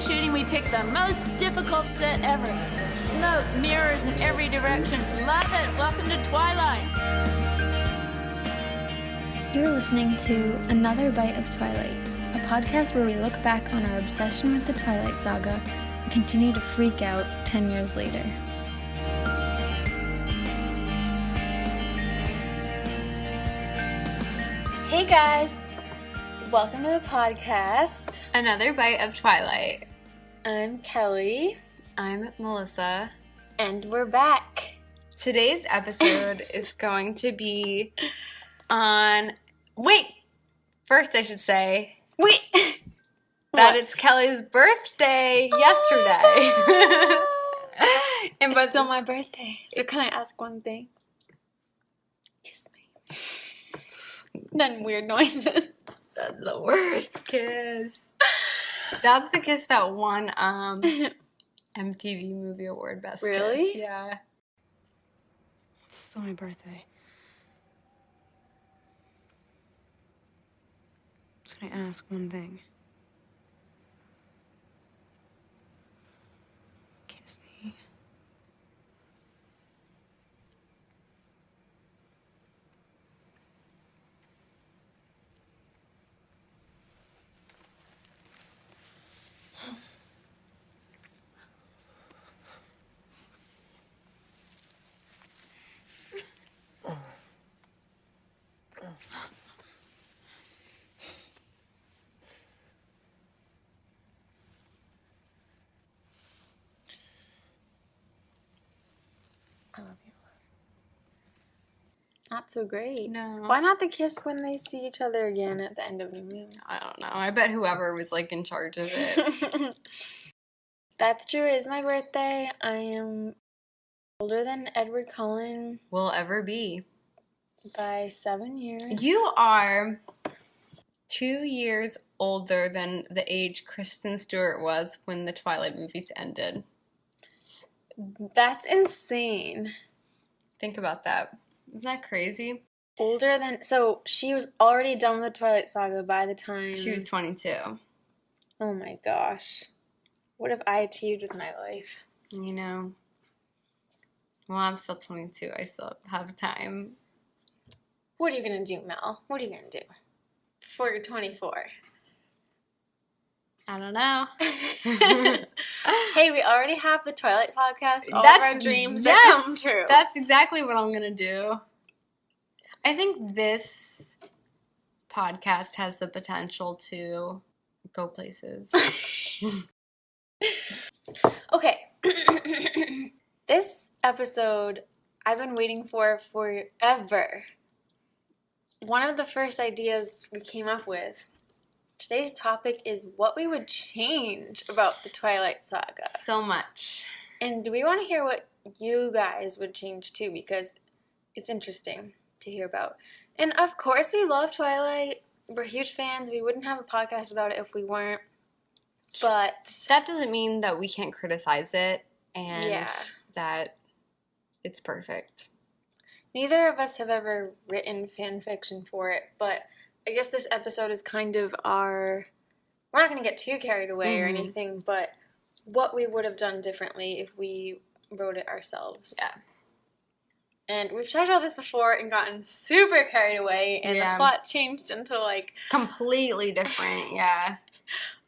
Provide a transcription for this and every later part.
shooting, we picked the most difficult set ever. Smoke, mirrors in every direction. Love it. Welcome to Twilight. You're listening to Another Bite of Twilight, a podcast where we look back on our obsession with the Twilight Saga and continue to freak out 10 years later. Hey guys! Welcome to the podcast. Another Bite of Twilight. I'm Kelly. I'm Melissa. And we're back. Today's episode is going to be on... Wait! First I should say... Wait! That it's Kelly's birthday yesterday. And it's still my birthday. So can I ask one thing? Kiss me. Then weird noises. That's the worst kiss. That's the kiss that won MTV Movie Award Best Really? Kiss. Yeah. It's still my birthday. Just gonna ask one thing. Kiss me. I love you. Not so great. No. Why not the kiss when they see each other again at the end of the movie? I don't know. I bet whoever was, in charge of it. That's true. It is my birthday. I am older than Edward Cullen Will ever be. by 7 years. You are 2 years older than the age Kristen Stewart was when the Twilight movies ended. That's insane. Think about that. Isn't that crazy? Older than... So, she was already done with the Twilight Saga by the time... She was 22. Oh my gosh. What have I achieved with my life? You know. Well, I'm still 22. I still have time. What are you going to do, Mel? What are you going to do before you're 24? I don't know. Hey, we already have the Twilight podcast. All of our dreams have come true. That's exactly what I'm going to do. I think this podcast has the potential to go places. Okay. This episode I've been waiting for forever. One of the first ideas we came up with. Today's topic is what we would change about the Twilight Saga. So much. And we want to hear what you guys would change too, because it's interesting to hear about. And of course, we love Twilight. We're huge fans. We wouldn't have a podcast about it if we weren't. But that doesn't mean that we can't criticize it and that it's perfect. Neither of us have ever written fan fiction for it, but I guess this episode is kind of our... We're not going to get too carried away or anything, but what we would have done differently if we wrote it ourselves. Yeah. And we've talked about this before and gotten super carried away, and the plot changed into, completely different, yeah.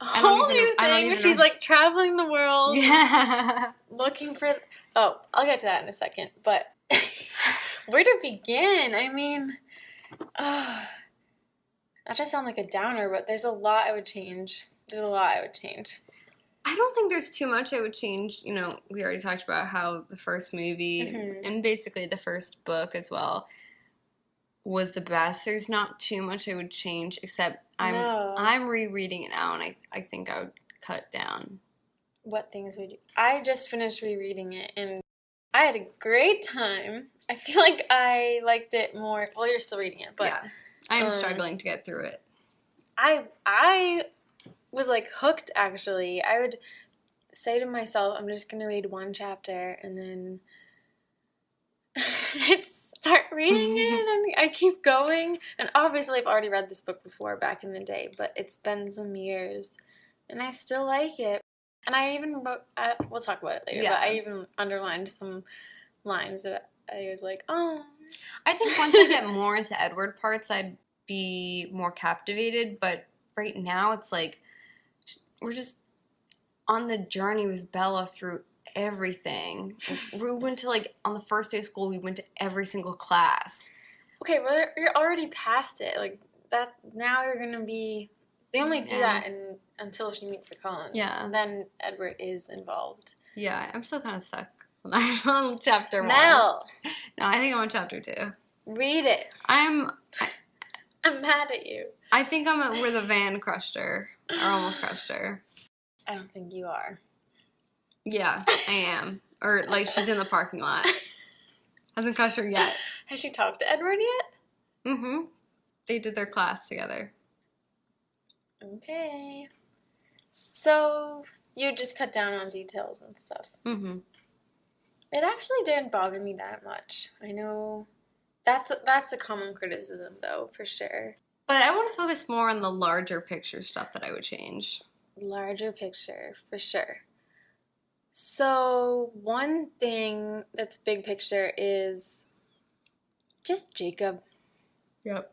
A whole new thing where she's, traveling the world. Yeah. Looking for... Oh, I'll get to that in a second, but... Where to begin? I mean... Not to sound like a downer, but there's a lot I would change. I don't think there's too much I would change. You know, we already talked about how the first movie and basically the first book as well was the best. There's not too much I would change, except I'm rereading it now, and I think I would cut down. What things would you... I just finished rereading it, and I had a great time. I feel like I liked it more... Well, you're still reading it, but... Yeah. I am struggling to get through it. I was hooked, actually. I would say to myself, I'm just going to read one chapter and then I'd start reading it and I'd keep going. And obviously I've already read this book before back in the day, but it's been some years and I still like it. And I even wrote, we'll talk about it later, Yeah. but I even underlined some lines that I was like, oh. I think once I get more into Edward parts, I'd be more captivated. But right now, it's like we're just on the journey with Bella through everything. We went to, like, on the first day of school, we went to every single class. Okay, well, you're already past it. Like, that, now you're going to be, they only do that until she meets the Cullens. Yeah. And then Edward is involved. Yeah, I'm still kind of stuck on chapter 1. Mel! No, I think I'm on chapter 2. Read it. I'm mad at you. I think where the van crushed her, or almost crushed her. I don't think you are. Yeah, I am. Or, like, she's in the parking lot. Hasn't crushed her yet. Has she talked to Edward yet? Mm-hmm. They did their class together. Okay. So, you just cut down on details and stuff. Mm-hmm. It actually didn't bother me that much. I know that's a common criticism, though, for sure. But I want to focus more on the larger picture stuff that I would change. Larger picture, for sure. So, one thing that's big picture is just Jacob. Yep.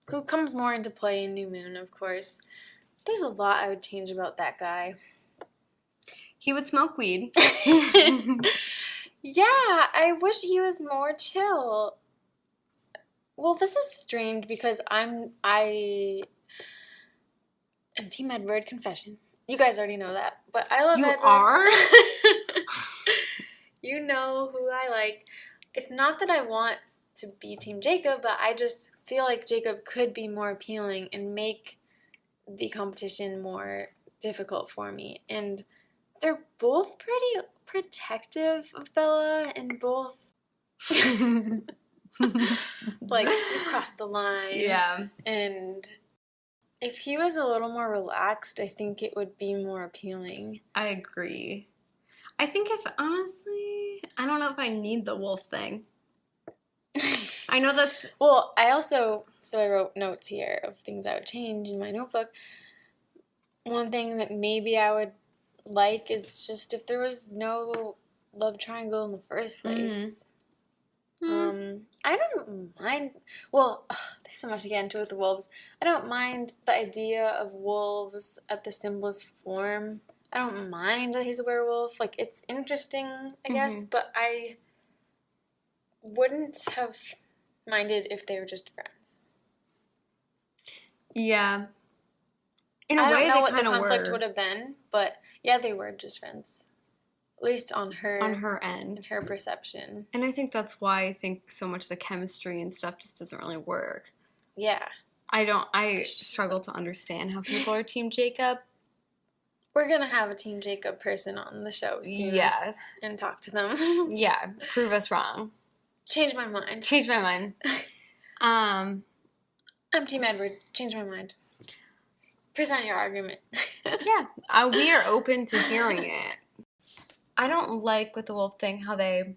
Who comes more into play in New Moon, of course. There's a lot I would change about that guy. He would smoke weed. Yeah, I wish he was more chill. Well, this is strange because I am Team Edward, confession. You guys already know that, but I love You Edward. are? You know who I like. It's not that I want to be Team Jacob, but I just feel like Jacob could be more appealing and make the competition more difficult for me. And they're both pretty protective of Bella, and both like cross the line. Yeah. And if he was a little more relaxed, I think it would be more appealing. I agree. I think honestly, I don't know if I need the wolf thing. I know that's... Well, I wrote notes here of things I would change in my notebook. One thing that maybe I would like is just if there was no love triangle in the first place. I don't mind. Well, there's so much to get into with the wolves. I don't mind the idea of wolves at the simplest form. I don't mind that he's a werewolf. Like, it's interesting, I guess, but I wouldn't have minded if they were just friends. Yeah. In a I way, don't know they what the kind of conflict were would have been, but yeah, they were just friends. At least on her end. and her perception. And I think that's why I think so much of the chemistry and stuff just doesn't really work. Yeah. I struggle to understand how people are Team Jacob. We're going to have a Team Jacob person on the show soon. Yeah. And talk to them. Yeah. Prove us wrong. Change my mind. Change my mind. I'm Team Edward. Change my mind. Present your argument. Yeah. We are open to hearing it. I don't like with the wolf thing how they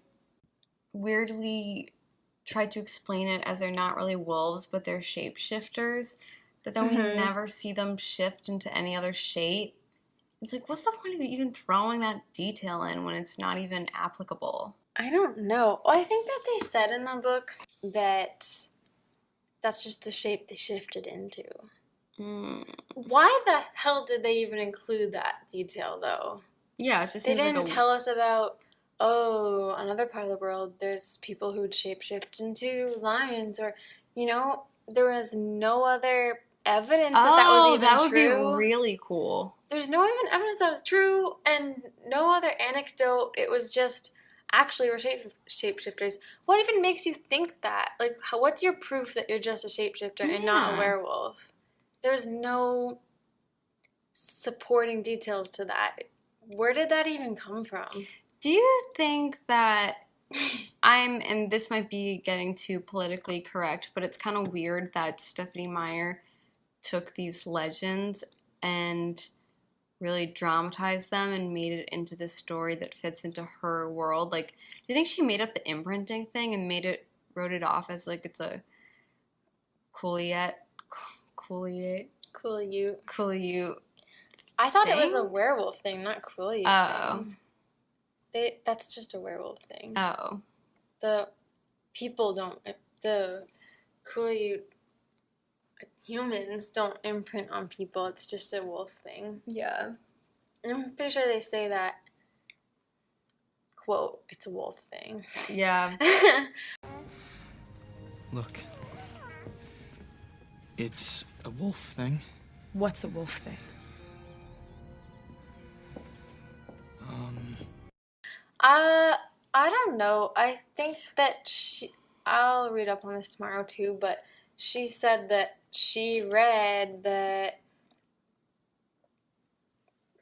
weirdly try to explain it as they're not really wolves, but they're shapeshifters. But then we never see them shift into any other shape. It's like, what's the point of even throwing that detail in when it's not even applicable? I don't know. Well, I think that they said in the book that that's just the shape they shifted into. Why the hell did they even include that detail, though? Yeah, it just They seems didn't tell us about, another part of the world, there's people who'd shapeshift into lions, or, there was no other evidence that was even true. that would be really cool. There's no even evidence that was true, and no other anecdote. It was just, actually, we're shapeshifters. What even makes you think that? Like, what's your proof that you're just a shapeshifter and not a werewolf? There's no supporting details to that. Where did that even come from? Do you think that and this might be getting too politically correct, but it's kind of weird that Stephanie Meyer took these legends and really dramatized them and made it into this story that fits into her world? Like, do you think she made up the imprinting thing and wrote it off as like it's a Cooleyute I thought it was a thing? werewolf thing, not Quileute Oh. thing. That's just a werewolf thing. Oh. The people don't, the Quileute humans don't imprint on people. It's just a wolf thing. Yeah. And I'm pretty sure they say that, quote, it's a wolf thing. Yeah. Look. It's a wolf thing. What's a wolf thing? I don't know. I think that I'll read up on this tomorrow too, but she said that she read that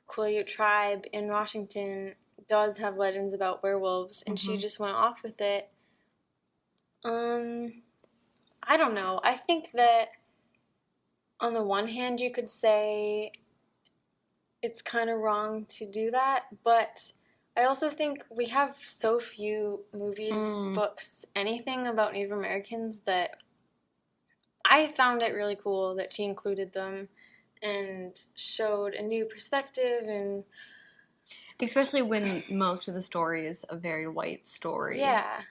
Quileute tribe in Washington does have legends about werewolves, and she just went off with it. I don't know. I think that on the one hand, you could say it's kind of wrong to do that, but I also think we have so few movies, books, anything about Native Americans that I found it really cool that she included them and showed a new perspective. And especially when most of the story is a very white story. yeah.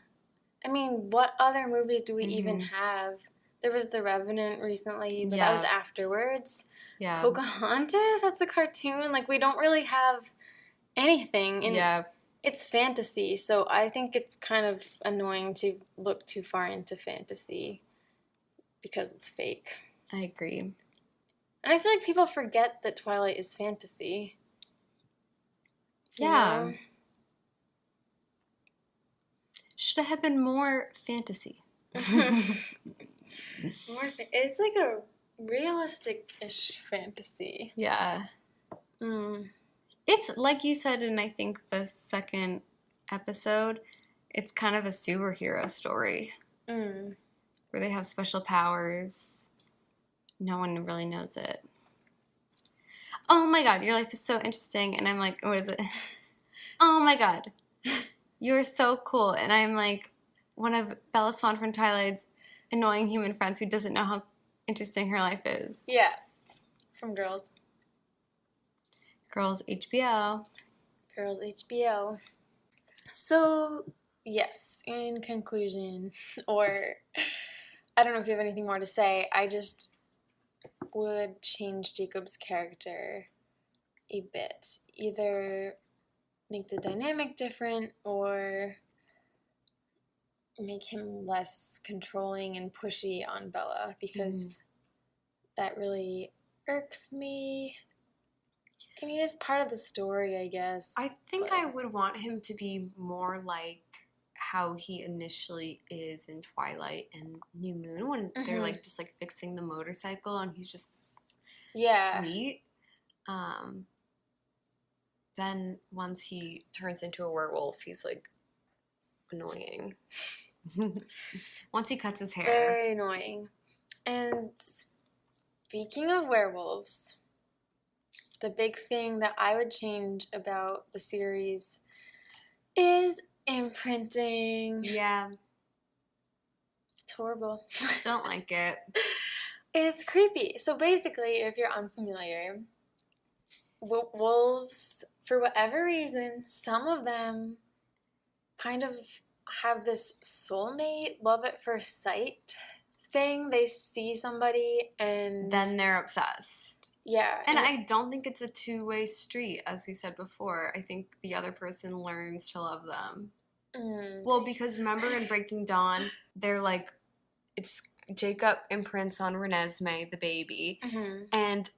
I mean, what other movies do we even have? There was The Revenant recently, but that was afterwards. Yeah. Pocahontas, that's a cartoon. Like, we don't really have anything. And it's fantasy, so I think it's kind of annoying to look too far into fantasy because it's fake. I agree. And I feel like people forget that Twilight is fantasy. You Yeah. know? Should have been more fantasy. It's like a realistic-ish fantasy. Yeah. It's like you said in, I think, the second episode, it's kind of a superhero story where they have special powers. No one really knows it. Oh my god, your life is so interesting. And I'm like, what is it? Oh my god, you're so cool. And I'm like one of Bella Swan from Twilight's annoying human friends who doesn't know how interesting her life is. Yeah. From Girls. Girls HBO. Girls HBO. So, yes, in conclusion, or I don't know if you have anything more to say, I just would change Jacob's character a bit. Either make the dynamic different or make him less controlling and pushy on Bella, because that really irks me. I mean, it's part of the story, I guess. I think I would want him to be more like how he initially is in Twilight and New Moon when they're like just like fixing the motorcycle and he's just sweet. Then once he turns into a werewolf, he's like annoying. Once he cuts his hair. Very annoying. And speaking of werewolves, the big thing that I would change about the series is imprinting. Yeah. It's horrible. Don't like it. It's creepy. So basically, if you're unfamiliar, wolves, for whatever reason, some of them kind of have this soulmate, love at first sight thing. They see somebody and then they're obsessed. Yeah. And I don't think it's a two-way street, as we said before. I think the other person learns to love them. Well, because remember in Breaking Dawn, they're like, it's Jacob imprints on Renesmee, the baby. And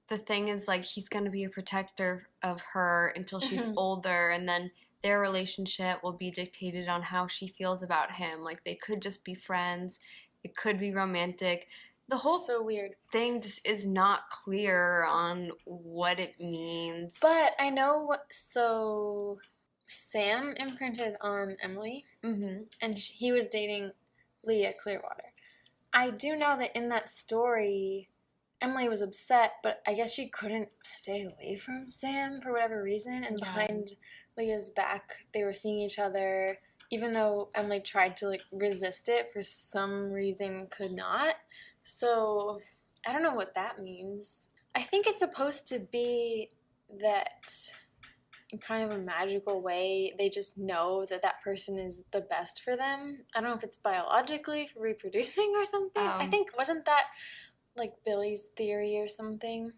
the thing is, like, he's going to be a protector of her until she's older. And then their relationship will be dictated on how she feels about him. Like, they could just be friends. It could be romantic. The whole so weird thing just is not clear on what it means. But I know so Sam imprinted on Emily, and he was dating Leah Clearwater. I do know that in that story, Emily was upset, but I guess she couldn't stay away from Sam for whatever reason, and behind Leah's back, they were seeing each other, even though Emily tried to, like, resist it, for some reason could not. So, I don't know what that means. I think it's supposed to be that in kind of a magical way, they just know that that person is the best for them. I don't know if it's biologically for reproducing or something. I think, wasn't that like Billy's theory or something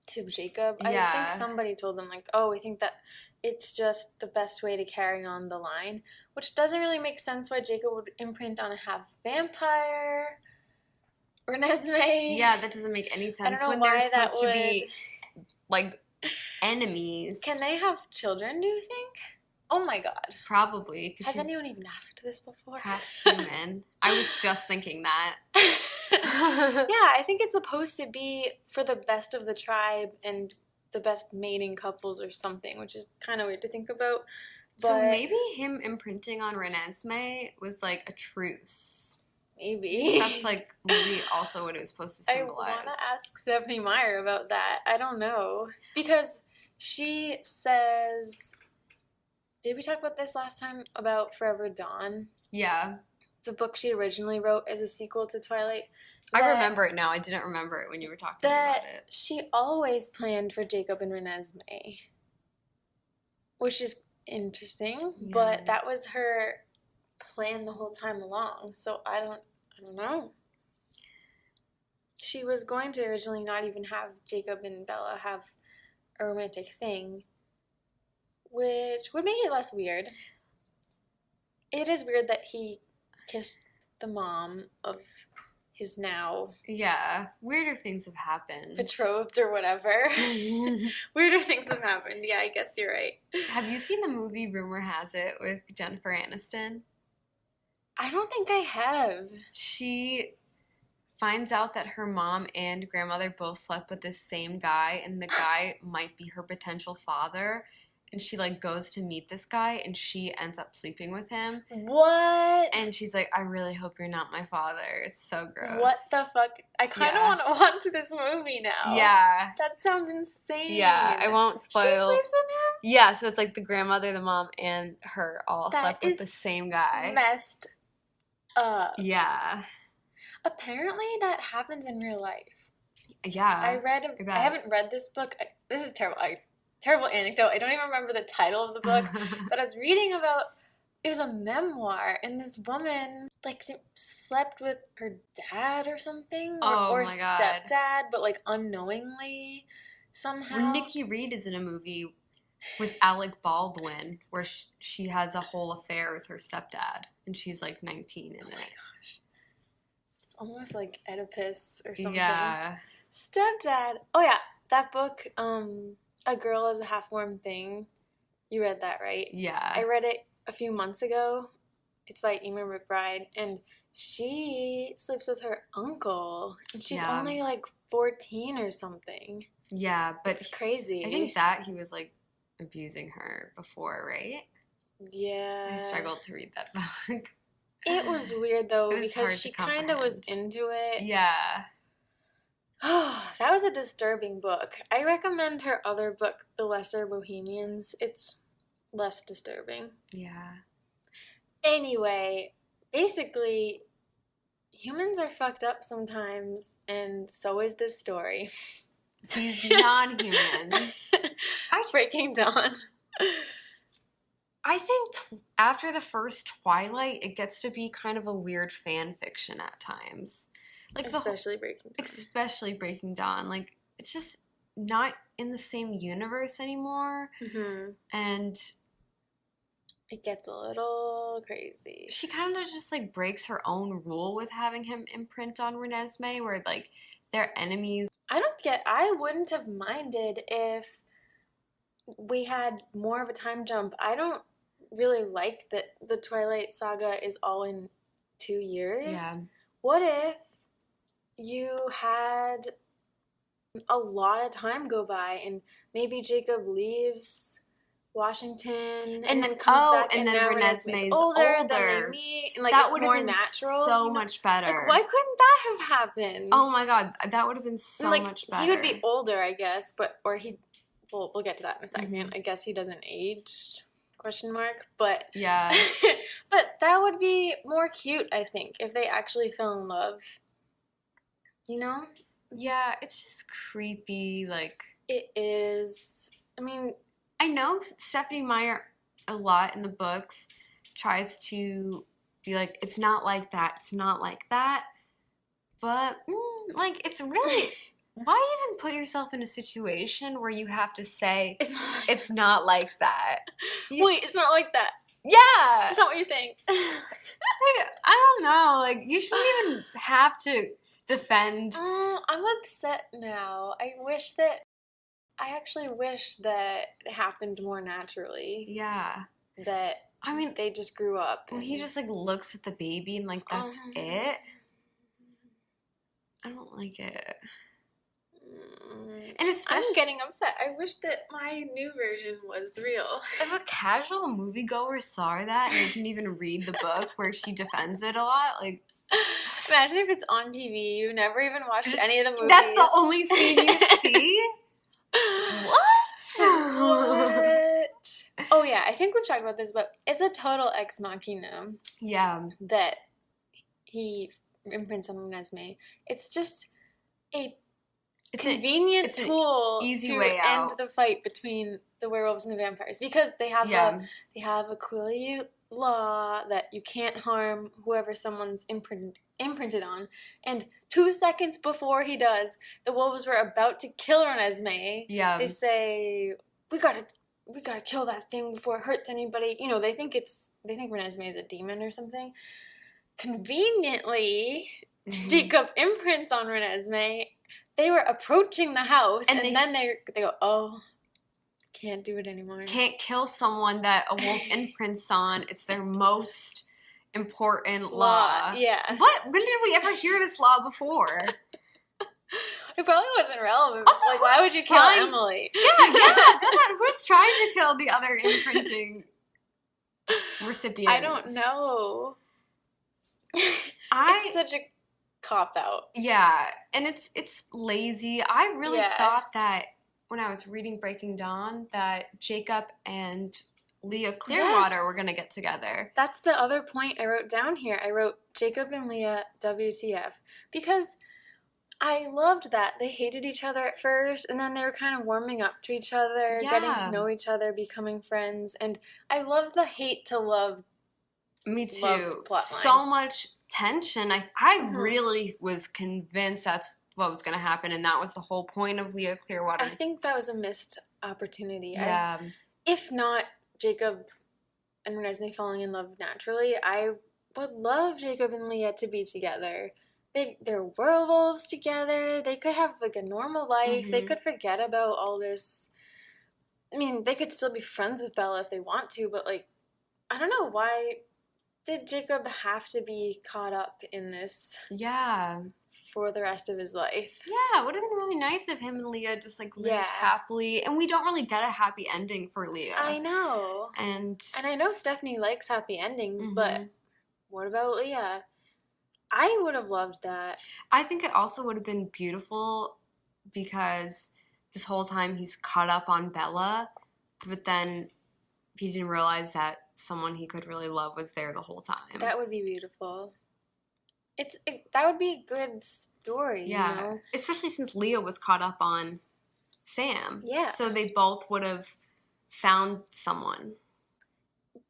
to Jacob? I Yeah. think somebody told them, like, oh, we think that it's just the best way to carry on the line, which doesn't really make sense why Jacob would imprint on a half vampire Renesmee. Yeah, that doesn't make any sense know when why they're that supposed to be like enemies. Can they have children, do you think? Oh my god. Probably. 'Cause Has she's anyone even asked this before? half human? I was just thinking that. Yeah, I think it's supposed to be for the best of the tribe and the best mating couples or something, which is kind of weird to think about. So But maybe him imprinting on Renesmee was like a truce. maybe. That's like maybe also what it was supposed to I symbolize. want to ask Stephanie Meyer about that. I don't know. Because she says... Did we talk about this last time about Forever Dawn? Yeah. The book she originally wrote as a sequel to Twilight. I that- remember it now. I didn't remember it when you were talking that about it. she always planned for Jacob and Renesmee, which is interesting. Yeah. But that was her plan the whole time along. So I don't know. She was going to originally not even have Jacob and Bella have a romantic thing, which would make it less weird. It is weird that he kissed the mom of his now Yeah. Weirder things have happened. betrothed or whatever. Weirder things have happened. Yeah, I guess you're right. Have you seen the movie Rumor Has It with Jennifer Aniston? I don't think I have. She finds out that her mom and grandmother both slept with this same guy, and the guy might be her potential father. And she like goes to meet this guy, and she ends up sleeping with him. What? And she's like, I really hope you're not my father. It's so gross. What the fuck? I kind of Yeah. want to watch this movie now. Yeah. That sounds insane. Yeah, I won't spoil. She sleeps with Yeah, so it's like the grandmother, the mom, and her all That slept with is the same him? guy. Messed up. Yeah. Apparently that happens in real life. Yeah. I bet. haven't read this book. This is terrible. Terrible anecdote. I don't even remember the title of the book. But I was reading about, it was a memoir, and this woman like slept with her dad or something, Oh or my God. stepdad, but like unknowingly somehow. When Nikki Reed is in a movie with Alec Baldwin where she has a whole affair with her stepdad, and she's like 19 in it. It's almost like Oedipus or something. Yeah. Stepdad. Oh yeah, that book. A Girl is a Half-Warm Thing. You read that, right? Yeah. I read it a few months ago. It's by Emer McBride, and she sleeps with her uncle, and she's Yeah. only like 14 or something. Yeah, but It's crazy. I think that he was like abusing her before, right? Yeah. I struggled to read that book. It was weird though It was hard because to she kind of was comprehend. into it. Yeah. Oh, that was a disturbing book. I recommend her other book, The Lesser Bohemians. It's less disturbing. Yeah. Anyway, basically, humans are fucked up sometimes, and so is this story. These non-humans. Breaking Dawn. I think after the first Twilight, it gets to be kind of a weird fan fiction at times. Like Especially Breaking Dawn. especially Breaking Dawn. Like it's just not in the same universe anymore, Mm-hmm. and It gets a little crazy. she kind of just like breaks her own rule with having him imprint on Renesmee, where like they're enemies. I wouldn't have minded if we had more of a time jump. I don't really like that the Twilight Saga is all in 2 years. Yeah. What if you had a lot of time go by and maybe Jacob leaves Washington and then comes back and then now Renesmee's Renesmee's older, then they meet, and like that it's would have more been natural. so you know? much better. Like, why couldn't that have happened? Oh my god, that would have been so like, much better. He would be older, I guess, we'll get to that in a second. Mhm. I guess he doesn't age, ? But Yeah. but that would be more cute, I think, if they actually fell in love. You know? Yeah, it's just creepy, like It is. I mean, I know Stephanie Meyer a lot in the books tries to be like, it's not like that, it's not like that. But, like, it's really, why even put yourself in a situation where you have to say, it's not like that? Wait, it's not like that. Yeah! That's not what you think. Like, I don't know. Like, you shouldn't even have to defend. I'm upset now. I actually wish that it happened more naturally. Yeah. That, I mean, they just grew up. when he just, like, looks at the baby and, like, that's it. I don't like it. And especially, I'm getting upset. I wish that my new version was real. if a casual moviegoer saw that and didn't even read the book where she defends it a lot, like... Imagine if it's on TV. You never even watched any of the movies. That's the only scene you see? What? What? Oh yeah, I think we've talked about this, but it's a total ex machina Yeah. that he imprints on Renesmee. It's just a convenient it's an tool easy to way end out. the fight between the werewolves and the vampires, because they have a Quilly law that you can't harm whoever someone's imprinted on. And 2 seconds before he does, the wolves were about to kill Renesmee. Yeah. They say, we gotta kill that thing before it hurts anybody. You know, they think Renesmee is a demon or something. Conveniently, Jacob imprints on Renesmee. They were approaching the house, and then they go, oh, can't do it anymore. Can't kill someone that a wolf imprints on. It's their most important law. Yeah. What? When did we ever hear this law before? It probably wasn't relevant. Also, like, why would you kill Emily? Yeah. Who's trying to kill the other imprinting recipients? I don't know. It's such a cop-out. Yeah, and it's lazy. I really Yeah. thought that when I was reading Breaking Dawn that Jacob and Leah Clearwater were going to get together. That's the other point I wrote down here. I wrote Jacob and Leah WTF, because I loved that. They hated each other at first, and then they were kind of warming up to each other, getting to know each other, becoming friends, and I love the hate to love. Me too. Plotline. So much tension. I really was convinced that's what was going to happen, and that was the whole point of Leah Clearwater. I think that was a missed opportunity. Yeah. If not Jacob and Renesmee falling in love naturally, I would love Jacob and Leah to be together. They're werewolves together. They could have like a normal life. They could forget about all this. I mean, they could still be friends with Bella if they want to, but like, I don't know, why did Jacob have to be caught up in this? Yeah. For the rest of his life. Yeah, it would have been really nice if him and Leah just like lived happily. And we don't really get a happy ending for Leah. I know. And I know Stephanie likes happy endings, but what about Leah? I would have loved that. I think it also would have been beautiful because this whole time he's caught up on Bella, but then he didn't realize that someone he could really love was there the whole time. That would be beautiful. That would be a good story, yeah. You know? Especially since Leah was caught up on Sam. Yeah. So they both would have found someone.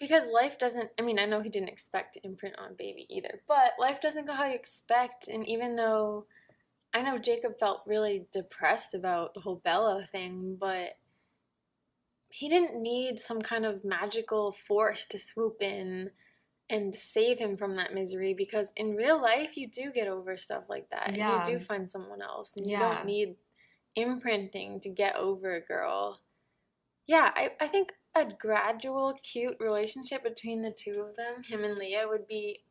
Because life doesn't, I mean, I know he didn't expect to imprint on Baby either, but life doesn't go how you expect, and even though I know Jacob felt really depressed about the whole Bella thing, but he didn't need some kind of magical force to swoop in and save him from that misery, because in real life you do get over stuff like that. Yeah. And you do find someone else, and you don't need imprinting to get over a girl. Yeah, I think a gradual, cute relationship between the two of them, him and Leah, would be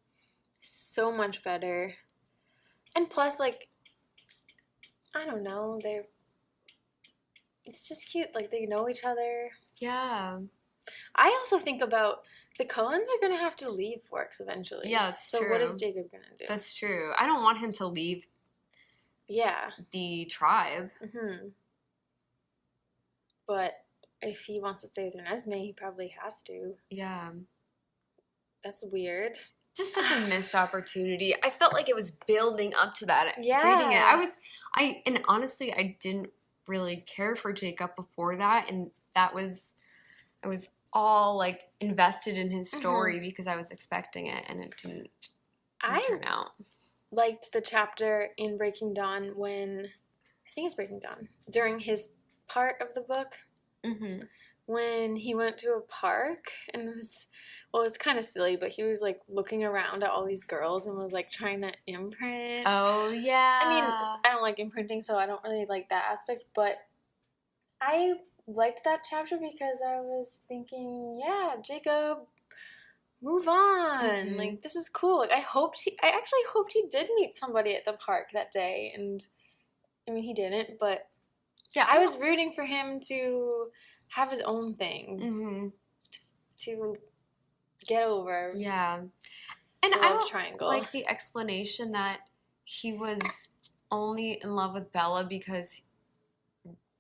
so much better. And plus, like, I don't know, it's just cute. Like, they know each other. Yeah. I also think about the Cullens are going to have to leave Forks eventually. Yeah, that's true. So what is Jacob going to do? That's true. I don't want him to leave the tribe. Mm-hmm. But if he wants to stay with Renesmee, he probably has to. Yeah. That's weird. Just such a missed opportunity. I felt like it was building up to that. Yeah. Reading it. And honestly, I didn't really care for Jacob before that, and I was all like invested in his story because I was expecting it, and it didn't turn out. Liked the chapter in Breaking Dawn when, I think it's Breaking Dawn, during his part of the book, when he went to a park and was, well, it's kind of silly, but he was like looking around at all these girls and was like trying to imprint. Oh, yeah. I mean, I don't like imprinting, so I don't really like that aspect, but I liked that chapter because I was thinking, yeah, Jacob, move on. Like, this is cool. Like, I actually hoped he did meet somebody at the park that day, and I mean, he didn't, but yeah, I was rooting for him to have his own thing, to get over. Yeah, and the I love don't triangle. like the explanation that he was only in love with Bella because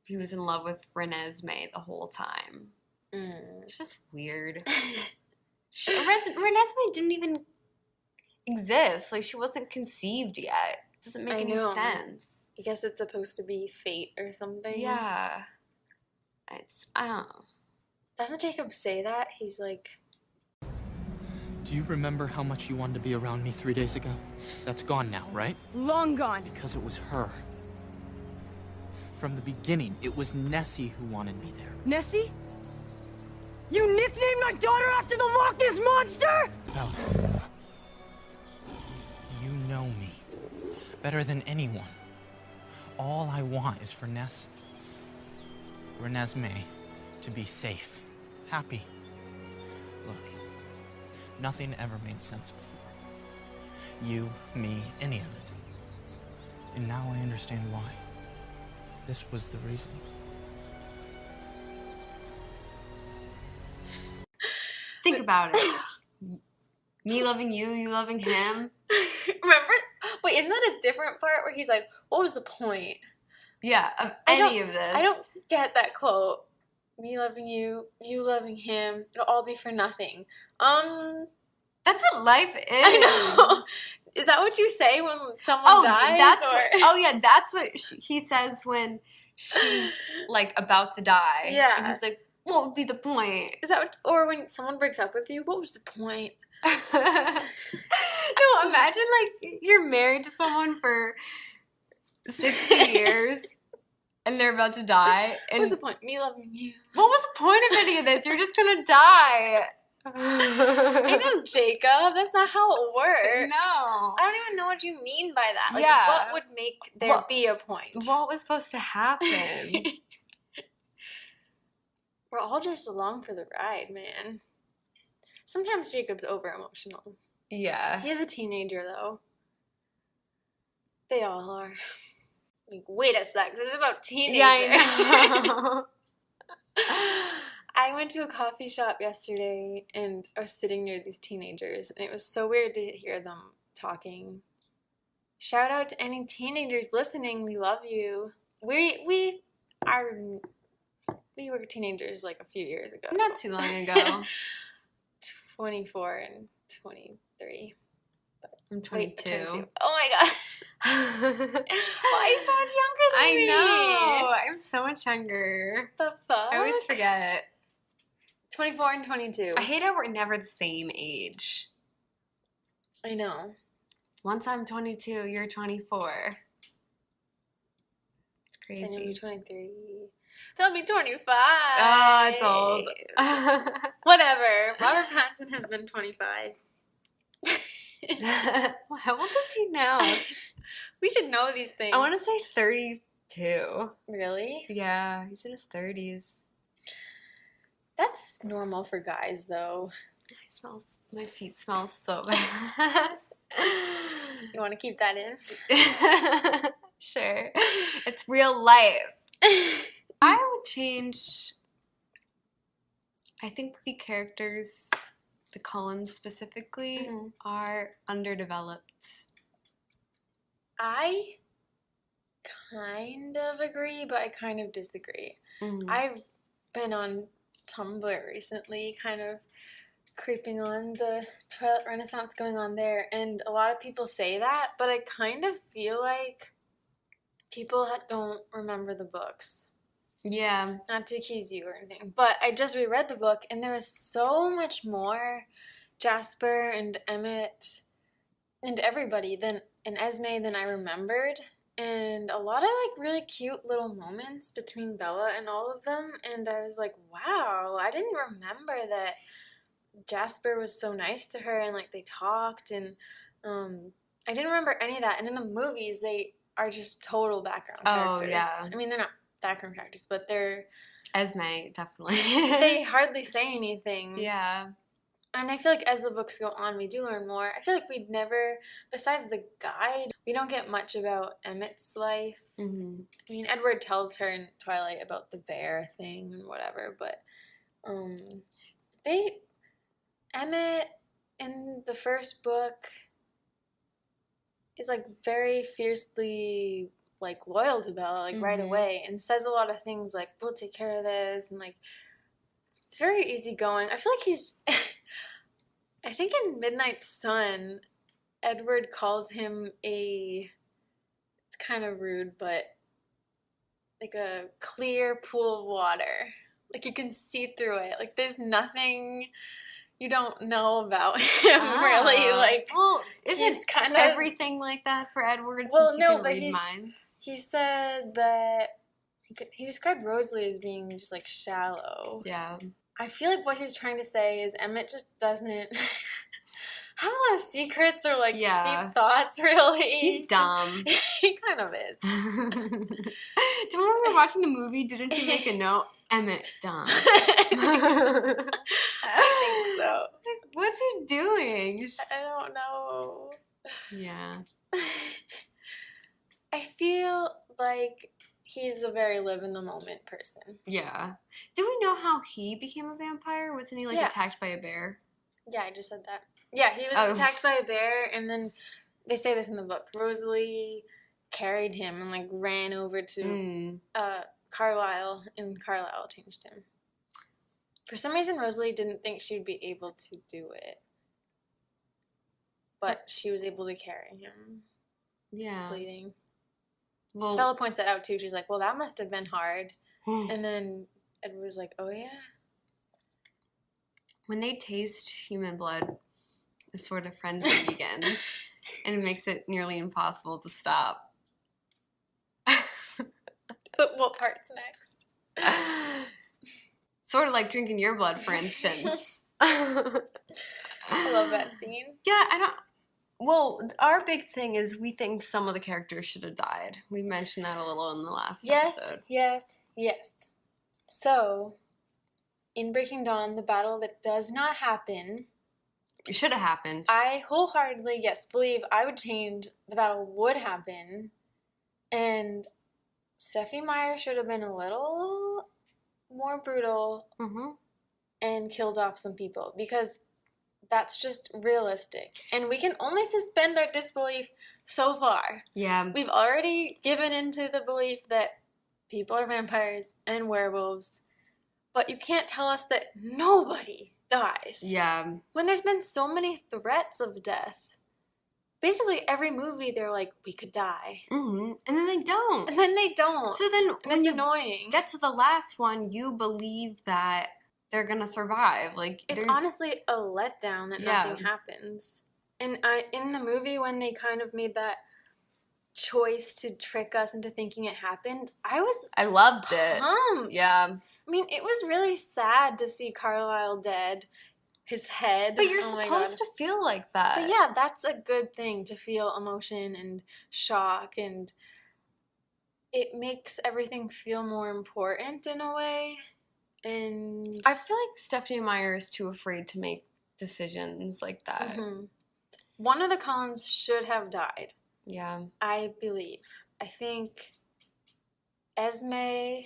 he was in love with Renesmee the whole time. It's just weird. Renesmee didn't even exist. Like, she wasn't conceived yet. Doesn't make any sense. I guess it's supposed to be fate or something. Yeah. I don't know. Doesn't Jacob say that? He's like... Do you remember how much you wanted to be around me 3 days ago? That's gone now, right? Long gone. Because it was her. From the beginning, it was Nessie who wanted me there. Nessie? You nicknamed my daughter after the Loch Ness Monster? Bella, you know me better than anyone. All I want is for Renesmee to be safe, happy. Look, nothing ever made sense before. You, me, any of it. And now I understand why. This was the reason. Think about it. Me loving you, you loving him. Remember? Wait, isn't that a different part where he's like, what was the point? Yeah, of any of this. I don't get that quote. Me loving you, you loving him, it'll all be for nothing. That's what life is. I know. Is that what you say when someone dies? Yeah, that's what he says when she's like about to die. Yeah. And he's like, what would be the point? Is that what, or when someone breaks up with you, what was the point? No, imagine like you're married to someone for 60 years and they're about to die. And what was the point? Me loving you. What was the point of any of this? You're just gonna die. I know, Jacob. That's not how it works. No. I don't even know what you mean by that. Like, Yeah. what would make there be a point? What was supposed to happen? We're all just along for the ride, man. Sometimes Jacob's over-emotional. Yeah. He is a teenager, though. They all are. Like, wait a sec. This is about teenagers. Yeah, I know. I went to a coffee shop yesterday, and I was sitting near these teenagers, and it was so weird to hear them talking. Shout out to any teenagers listening. We love you. We were teenagers like a few years ago. Not too long ago. 24 and 23. I'm 22. Wait, 22. Oh my god. Why are you so much younger than me? I know. I'm so much younger. The fuck? I always forget. 24 and 22. I hate how we're never the same age. I know. Once I'm 22, you're 24. It's crazy. Then you'll be 23. They'll be 25. Oh, it's old. Whatever. Robert Pattinson has been 25. How old is he now? We should know these things. I want to say 32. Really? Yeah, he's in his 30s. That's normal for guys, though. My feet smell so bad. You want to keep that in? Sure. It's real life. I would change, I think the characters, the Cullens specifically, are underdeveloped. I kind of agree, but I kind of disagree. I've been on Tumblr recently, kind of creeping on the Twilight Renaissance going on there, and a lot of people say that, but I kind of feel like people don't remember the books. Yeah. Not to accuse you or anything, but I just reread the book, and there was so much more Jasper and Emmett and everybody and Esme than I remembered, and a lot of like really cute little moments between Bella and all of them, and I was like, wow, I didn't remember that Jasper was so nice to her and like they talked, and I didn't remember any of that. And in the movies, they are just total background characters. Oh, yeah. I mean, they're not background characters, but they're Esme, definitely. they hardly say anything. Yeah. And I feel like as the books go on, we do learn more. I feel like we'd never, besides the guide, we don't get much about Emmett's life. Mm-hmm. I mean, Edward tells her in Twilight about the bear thing and whatever, but Emmett in the first book is like very fiercely like loyal to Bella, like right away, and says a lot of things like, we'll take care of this, and like it's very easygoing. I feel like he's I think in Midnight Sun, Edward calls him it's kind of rude, but like a clear pool of water. Like you can see through it. Like there's nothing you don't know about him, really. Like, well, he's isn't kind of everything like that for Edward? Well, since no, you can but read minds? he said that he described Rosalie as being just like shallow. Yeah. I feel like what he was trying to say is Emmett just doesn't have a lot of secrets or like deep thoughts, really. He's dumb. He kind of is. When we were watching the movie, didn't you make a note? Emmett, dumb. I think so. Like, what's he doing? I don't know. Yeah. I feel like he's a very live-in-the-moment person. Yeah. Do we know how he became a vampire? Wasn't he, like, attacked by a bear? Yeah, I just said that. Yeah, he was attacked by a bear, and then they say this in the book. Rosalie carried him and, like, ran over to Carlisle, and Carlisle changed him. For some reason, Rosalie didn't think she would be able to do it. But she was able to carry him. Yeah. Bleeding. Well, Bella points that out, too. She's like, well, that must have been hard. And then Edward was like, oh, yeah? When they taste human blood, a sort of frenzy begins. And it makes it nearly impossible to stop. But what part's next? Sort of like drinking your blood, for instance. I love that scene. Yeah, well, our big thing is we think some of the characters should have died. We mentioned that a little in the last episode. Yes. So, in Breaking Dawn, the battle that does not happen... It should have happened. I wholeheartedly, believe I would change the battle would happen. And Stephenie Meyer should have been a little more brutal and killed off some people. Because that's just realistic. And we can only suspend our disbelief so far. Yeah. We've already given into the belief that people are vampires and werewolves. But you can't tell us that nobody dies. Yeah. When there's been so many threats of death. Basically, every movie, they're like, we could die. Mm-hmm. And then they don't. So then, when it's annoying. Get to the last one, you believe that they're gonna survive. Like, it's honestly a letdown that nothing happens. And in the movie, when they kind of made that choice to trick us into thinking it happened, I loved pumped. it. Yeah. I mean, it was really sad to see Carlisle dead. His head. But you're supposed to feel like that. But yeah, that's a good thing, to feel emotion and shock, and it makes everything feel more important in a way. And I feel like Stephenie Meyer is too afraid to make decisions like that. One of the Collins should have died. Yeah. I believe. I think Esme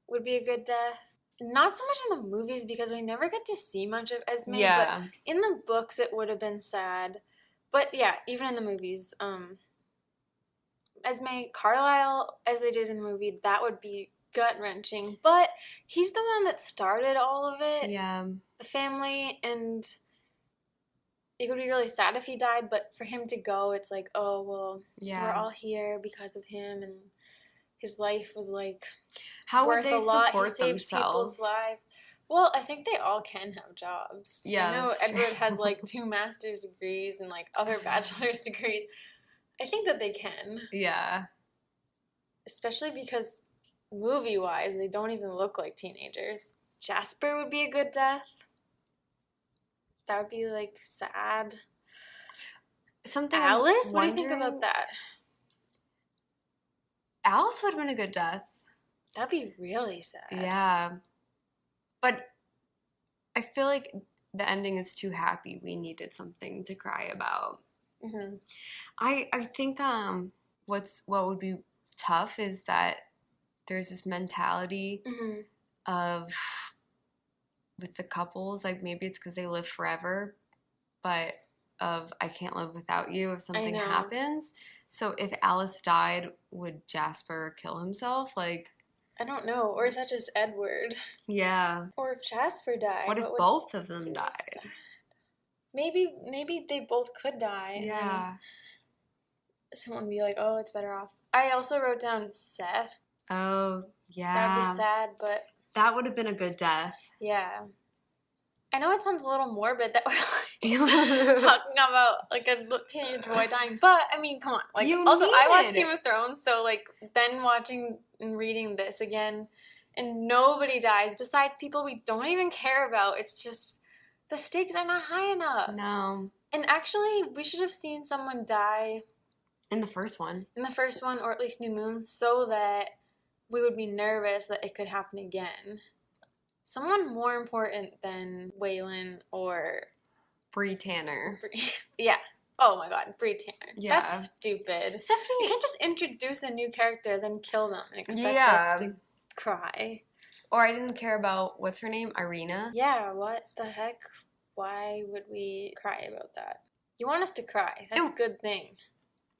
would be a good death. Not so much in the movies because we never get to see much of Esme. Yeah. But in the books, it would have been sad. But yeah, even in the movies, Esme, Carlisle, as they did in the movie, that would be gut-wrenching. But he's the one that started all of it. Yeah. The family, and it would be really sad if he died, but for him to go, it's like, oh, well, we're all here because of him, and his life was like How would worth they a lot. He support saved people's themselves? lives. Well, I think they all can have jobs. Yeah, I know that's Edward true. has like 2 master's degrees and like other bachelor's degrees. I think that they can, Yeah. especially because movie-wise, they don't even look like teenagers. Jasper would be a good death. That would be like sad. Something Alice, I'm what do you think wondering- about that? Alice would have been a good death. That'd be really sad. Yeah. But I feel like the ending is too happy. We needed something to cry about. Mm-hmm. I think what would be tough is that there's this mentality Mm-hmm. of with the couples, like maybe it's because they live forever, but of I can't live without you if something know. happens. So if Alice died, would Jasper kill himself? Like, I don't know. Or is that just Edward? yeah. Or if Jasper died. What if would both of them be died? sad? Maybe they both could die. and Yeah. then someone would be like, oh, it's better off. I also wrote down Seth. Oh, That'd yeah. be sad, but That would have been a good death. yeah. I know it sounds a little morbid that we're like talking about like a teenage boy dying, but I mean, come on. Like, You also, I watched needed- Game of Thrones, so like then watching and reading this again, and nobody dies besides people we don't even care about. It's just the stakes are not high enough. No. And actually, we should have seen someone die In the first one. in the first one, or at least New Moon, so that we would be nervous that it could happen again. Someone more important than Waylon or Bree Tanner. yeah. Oh my God, Bree Tanner. Yeah. That's stupid. You Stephanie. can't just introduce a new character, then kill them and expect Yeah. us to cry. Or I didn't care about, what's her name? Irina? Yeah, what the heck? Why would we cry about that? You want us to cry. That's a good thing.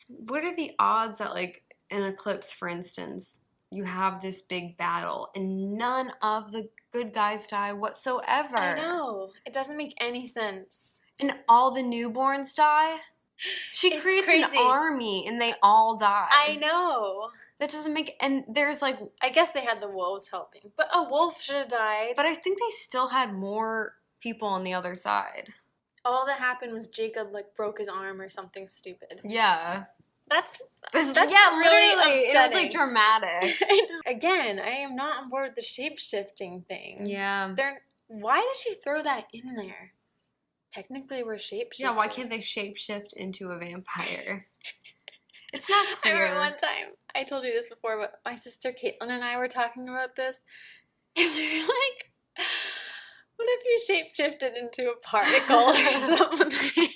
What are the odds that, like, in Eclipse, for instance, you have this big battle and none of the good guys die whatsoever? I know. It doesn't make any sense. And all the newborns die? She It's creates crazy. an army and they all die. I know. That doesn't make... And there's, like... I guess they had the wolves helping. But a wolf should have died. But I think they still had more people on the other side. All that happened was Jacob, like, broke his arm or something stupid. Yeah. That's That's really literally, it was, like, upsetting. dramatic. Again, I am not on board with the shape-shifting thing. Yeah. Why did she throw that in there? Technically, we're shape-shifters. Yeah, why can't they shapeshift into a vampire? It's not I clear. remember one time, I told you this before, but my sister Caitlin and I were talking about this, and we were like, what if you shape-shifted into a particle or something?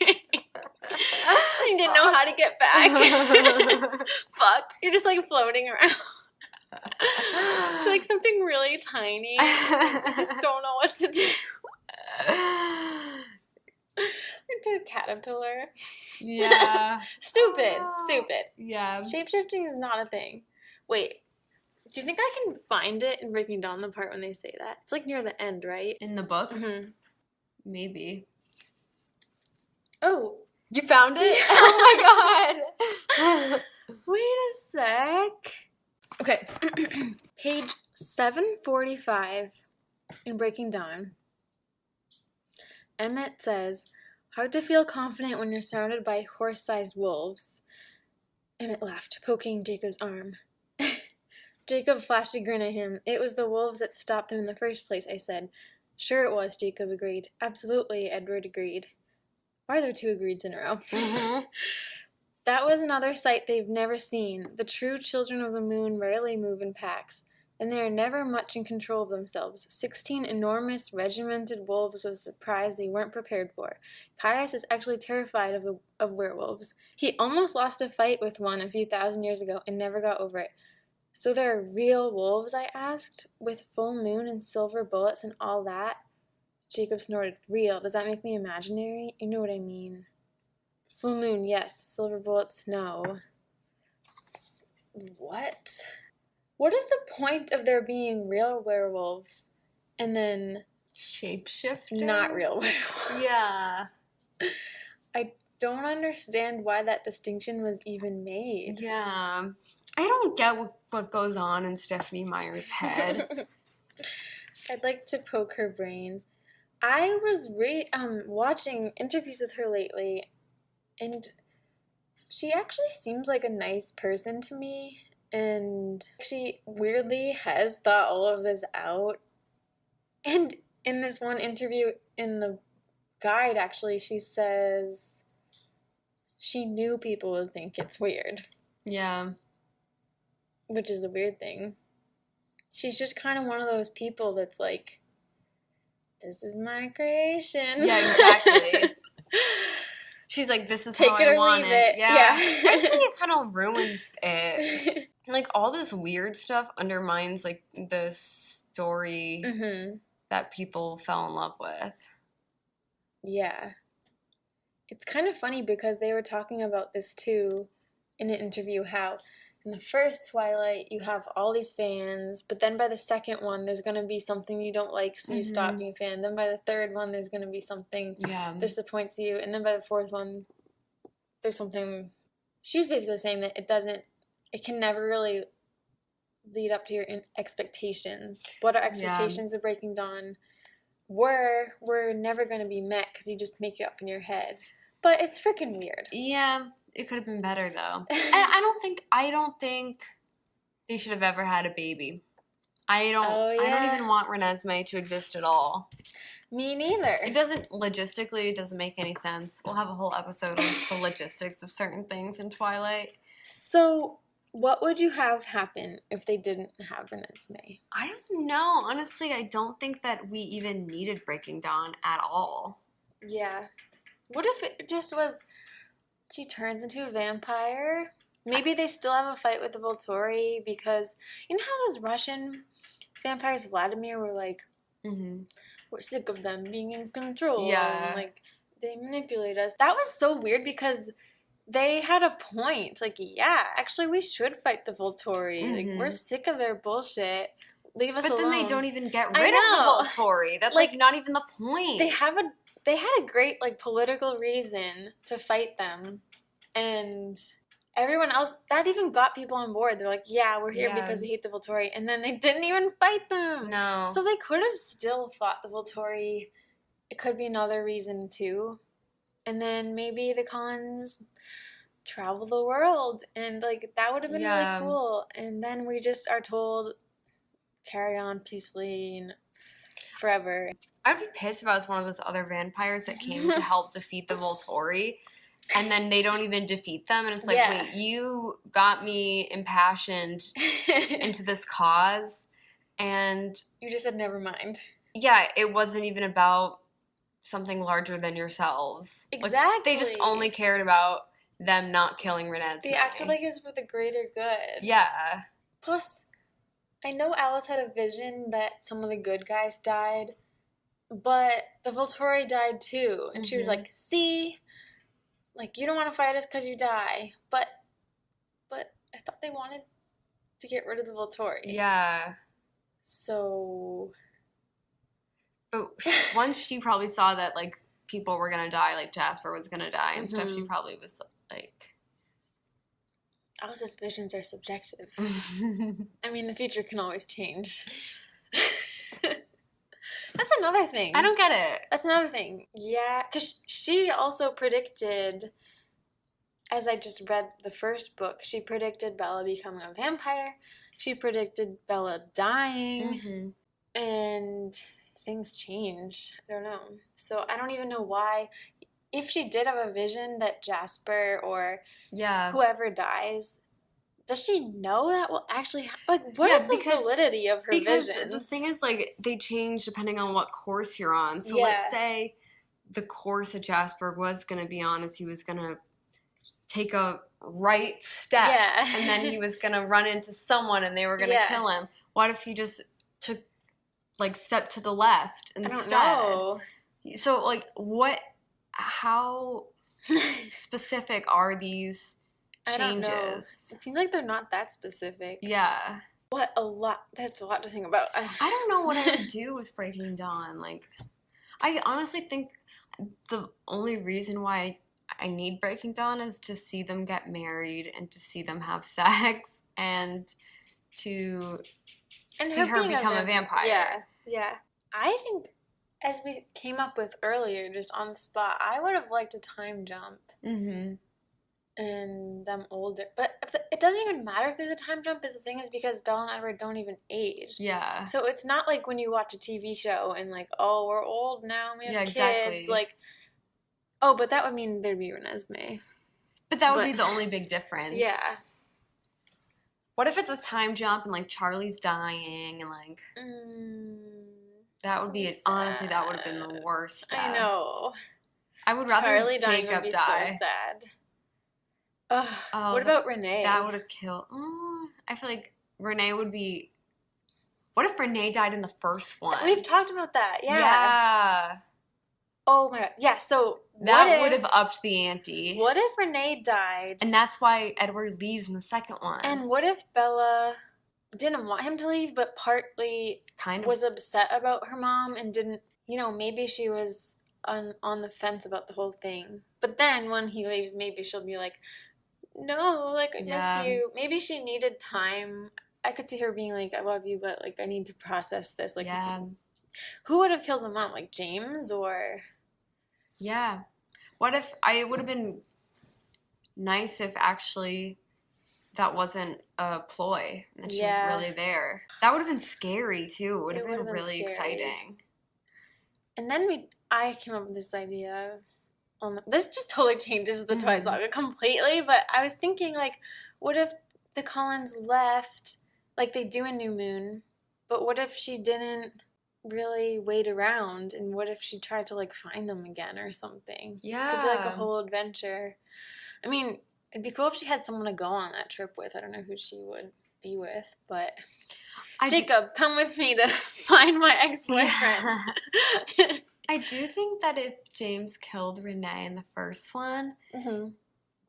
You didn't know how to get back. Fuck. You're just like floating around. To like something really tiny. I just don't know what to do. Into a caterpillar. Yeah. Stupid. Oh. Stupid. Yeah. Shapeshifting is not a thing. Wait. Do you think I can find it in Breaking Dawn, the part when they say that? It's like near the end, right? In the book? Mm-hmm. Maybe. Oh. You found it? Oh my god. Wait a sec. Okay. Page 745 in Breaking Dawn. Emmett says, hard to feel confident when you're surrounded by horse-sized wolves. Emmett laughed, poking Jacob's arm. Jacob flashed a grin at him. It was the wolves that stopped them in the first place, I said. Sure it was, Jacob agreed. Absolutely, Edward agreed. Why are there 2 agreeds in a row? Mm-hmm. That was another sight they've never seen. The true children of the moon rarely move in packs, and they are never much in control of themselves. 16 enormous, regimented wolves was a surprise they weren't prepared for. Caius is actually terrified of werewolves. He almost lost a fight with one a few thousand years ago and never got over it. So there are real wolves, I asked, with full moon and silver bullets and all that? Jacob snorted. Real. Does that make me imaginary? You know what I mean. Full moon, yes. Silver bullets, no. What? What is the point of there being real werewolves and then Shapeshifter? not real werewolves? Yeah. I don't understand why that distinction was even made. Yeah. I don't get what goes on in Stephenie Meyer's head. I'd like to poke her brain. I was watching interviews with her lately, and she actually seems like a nice person to me, and she weirdly has thought all of this out. And in this one interview in the guide, actually, she says she knew people would think it's weird. Yeah. Which is the weird thing. She's just kind of one of those people that's like, this is my creation. Yeah, exactly. She's like, this is Take how it I or want leave it. it. Yeah. Yeah. I just think it kind of ruins it. Like, all this weird stuff undermines, like, the story that people fell in love with. Yeah. It's kind of funny because they were talking about this too in an interview, how in the first Twilight you have all these fans, but then by the second one there's going to be something you don't like, so you stop being a fan. Then by the third one there's going to be something that disappoints you, and then by the fourth one there's something. She was basically saying that it can never really lead up to your expectations. What our expectations of Breaking Dawn were never going to be met because you just make it up in your head. But it's freaking weird. Yeah, it could have been better though. And I don't think they should have ever had a baby. I don't even want Renesmee to exist at all. Me neither. It doesn't make any sense. We'll have a whole episode on the logistics of certain things in Twilight. So, what would you have happen if they didn't have Renesmee? I don't know. Honestly, I don't think that we even needed Breaking Dawn at all. Yeah. What if it just was she turns into a vampire? Maybe they still have a fight with the Volturi because you know how those Russian vampires, Vladimir, were like, we're sick of them being in control. Yeah. And, like, they manipulate us. That was so weird because they had a point. Like, yeah, actually, we should fight the Volturi. Like, we're sick of their bullshit. Leave us alone. But then they don't even get rid of the Volturi. That's, like, not even the point. They had a great, like, political reason to fight them. And everyone else, that even got people on board. They're like, yeah, we're here because we hate the Volturi. And then they didn't even fight them. No. So they could have still fought the Volturi. It could be another reason, too. And then maybe the Collins travel the world. And, like, that would have been really cool. And then we just are told, carry on peacefully and forever. I'd be pissed if I was one of those other vampires that came to help defeat the Volturi. And then they don't even defeat them. And it's like, wait, you got me impassioned into this cause. And you just said, never mind. Yeah, it wasn't even about something larger than yourselves. Exactly. Like, they just only cared about them not killing Renesmee. They acted like it was for the greater good. Yeah. Plus, I know Alice had a vision that some of the good guys died, but the Volturi died too. And she was like, see? Like, you don't want to fight us because you die. But I thought they wanted to get rid of the Volturi. Yeah. So... But once she probably saw that, like, people were going to die, like Jasper was going to die and stuff, she probably was like... All suspicions are subjective. I mean, the future can always change. That's another thing. I don't get it. That's another thing. Yeah, because she also predicted, as I just read the first book, she predicted Bella becoming a vampire. She predicted Bella dying. And things change. I don't know. So I don't even know why. If she did have a vision that Jasper or whoever dies, does she know that will actually happen? Like, what is the validity of her visions? Because the thing is, like, they change depending on what course you're on. So let's say the course that Jasper was going to be on is he was going to take a right step. And then he was going to run into someone and they were going to kill him. What if he just took, like, step to the left instead? I don't know. So, like, how specific are these changes? I don't know. It seems like they're not that specific. Yeah. That's a lot to think about. I don't know what I would do with Breaking Dawn. Like, I honestly think the only reason why I need Breaking Dawn is to see them get married and to see them have sex and to see her become a vampire. Yeah. I think, as we came up with earlier, just on the spot, I would have liked a time jump. Mm-hmm. And them older. But it doesn't even matter if there's a time jump, is the thing is because Bella and Edward don't even age. Yeah. So it's not like when you watch a TV show and like, oh, we're old now, we have kids. Exactly. Like, oh, but that would mean there'd be Renesmee. But that would be the only big difference. Yeah. What if it's a time jump and, like, Charlie's dying and, like... that would be... Honestly, that would have been the worst death. I know. I would rather Charlie dying Jacob would be die. so sad. What about Renee? That would have killed... I feel like Renee would be... What if Renee died in the first one? We've talked about that, Yeah. Oh my god. Yeah, so... That would have upped the ante. What if Renee died? And that's why Edward leaves in the second one. And what if Bella didn't want him to leave, but partly was upset about her mom and didn't... maybe she was on the fence about the whole thing. But then when he leaves, maybe she'll be like... No, like, I miss you. Maybe she needed time. I could see her being like, I love you, but, like, I need to process this. Like, who would have killed the mom? Like, James or... Yeah. What if... it would have been nice if actually that wasn't a ploy and that she was really there. That would have been scary, too. It would have been really exciting. And then I came up with this idea... this just totally changes the Twilight Saga completely, but I was thinking, like, what if the Cullens left, like they do in New Moon, but what if she didn't really wait around, and what if she tried to, like, find them again or something? Yeah. It could be, like, a whole adventure. I mean, it'd be cool if she had someone to go on that trip with. I don't know who she would be with, but... Jacob, come with me to find my ex-boyfriend. Yeah. I do think that if James killed Renee in the first one,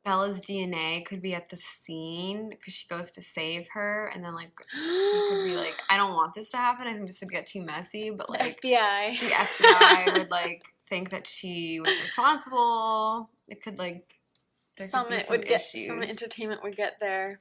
Bella's DNA could be at the scene because she goes to save her, and then, like, she could be like, I don't want this to happen. I think this would get too messy, but, like... The FBI would, like, think that she was responsible. It could, like... Some entertainment would get there.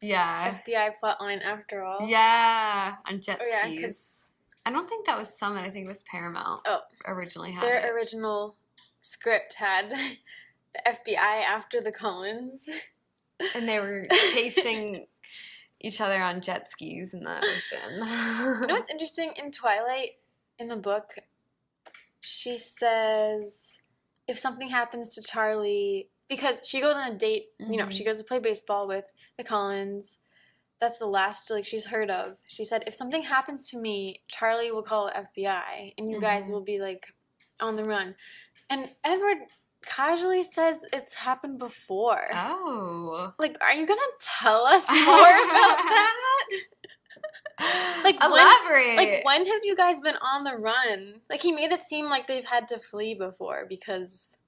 Yeah. FBI plotline after all. Yeah. On jet skis. Yeah, because... I don't think that was Summit. I think it was Paramount. Originally had their original script had the FBI after the Cullens, and they were chasing each other on jet skis in the ocean. You know what's interesting in Twilight, in the book, she says if something happens to Charlie, because she goes on a date. She goes to play baseball with the Cullens. That's the last, like, she's heard of. She said, if something happens to me, Charlie will call the FBI, and you guys will be, like, on the run. And Edward casually says it's happened before. Oh. Like, are you gonna tell us more about that? Like, elaborate. When have you guys been on the run? Like, he made it seem like they've had to flee before because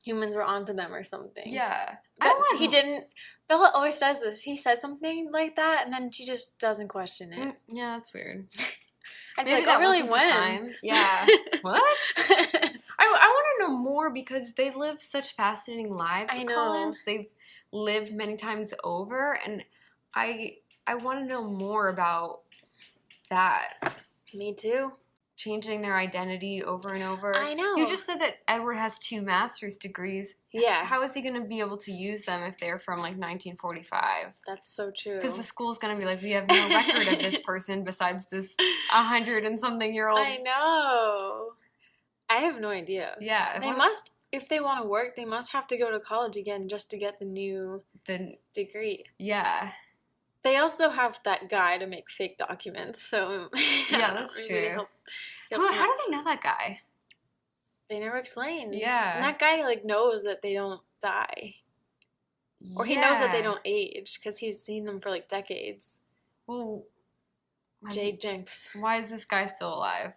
humans were onto them or something. Yeah. But he didn't... Bella always does this. He says something like that, and then she just doesn't question it. Yeah, that's weird. I'd be like, really, when? Yeah. What? I want to know more because they live such fascinating lives. I know. Cullens. They've lived many times over, and I want to know more about that. Me too. Changing their identity over and over. I know. You just said that Edward has 2 master's degrees. Yeah. How is he going to be able to use them if they're from, like, 1945? That's so true. Because the school's going to be like, we have no record of this person besides this 100-and-something-year-old. I know. I have no idea. Yeah. They must, if they want to work, they must have to go to college again just to get the new degree. Yeah. They also have that guy to make fake documents, so... Yeah, that's true. How do they know that guy? They never explained. Yeah. And that guy, like, knows that they don't die. Or he knows that they don't age, because he's seen them for, like, decades. Well... Jade Jinx. Why is this guy still alive?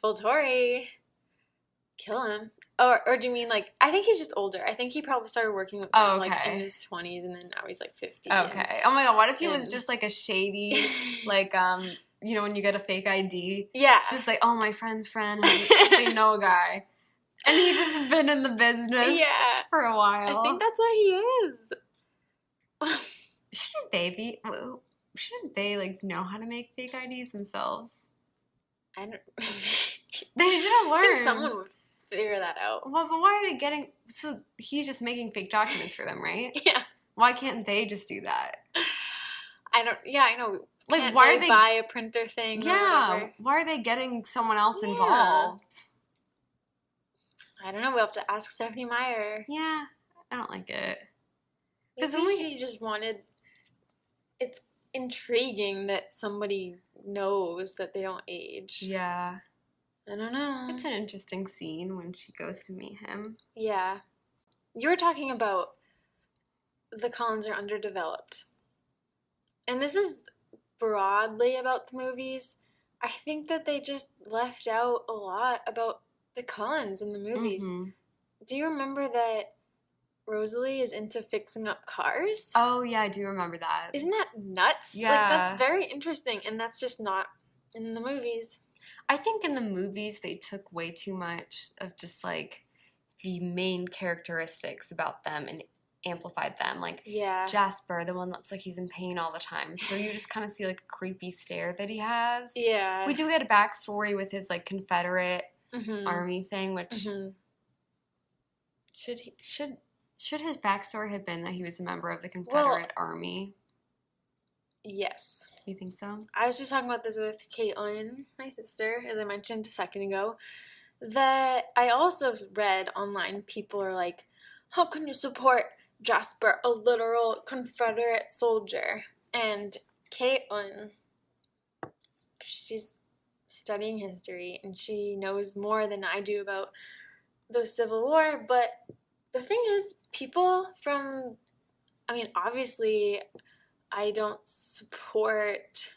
Volturi. Kill him. Or do you mean, like, I think he's just older. I think he probably started working with them, like, in his 20s, and then now he's, like, 50. Okay. Oh, my God. What if he was just, like, a shady, like, you know, when you get a fake ID? Yeah. Just like, oh, my friend's friend. They know a guy. And he just been in the business for a while. I think that's what he is. Shouldn't they like know how to make fake IDs themselves? I don't. They should have learned. I think someone would figure that out. Well, but why are they getting? So he's just making fake documents for them, right? Yeah. Why can't they just do that? I don't. Yeah, I know. Like, Can't why they are they buy a printer thing? Yeah. Or whatever? Why are they getting someone else Yeah. involved? I don't know. We'll have to ask Stephanie Meyer. Yeah, I don't like it. Because Maybe she just wanted. It's intriguing that somebody knows that they don't age. Yeah. I don't know. It's an interesting scene when she goes to meet him. Yeah. You were talking about the Collins are underdeveloped. And this is broadly about the movies. I think that they just left out a lot about the Collins in the movies. Mm-hmm. Do you remember that Rosalie is into fixing up cars? Oh, yeah, I do remember that. Isn't that nuts? Yeah. Like, that's very interesting, and that's just not in the movies. I think in the movies they took way too much of just like the main characteristics about them and amplified them. Like Yeah. Jasper, the one that looks like he's in pain all the time. So you just kind of see like a creepy stare that he has. Yeah. We do get a backstory with his like Confederate Mhm. army thing, which Mhm. should his backstory have been that he was a member of the Confederate army? Yes. You think so? I was just talking about this with Caitlin, my sister, as I mentioned a second ago, that I also read online people are like, how can you support Jasper, a literal Confederate soldier? And Caitlin, she's studying history and she knows more than I do about the Civil War, but the thing is, people from, I mean, obviously, I don't support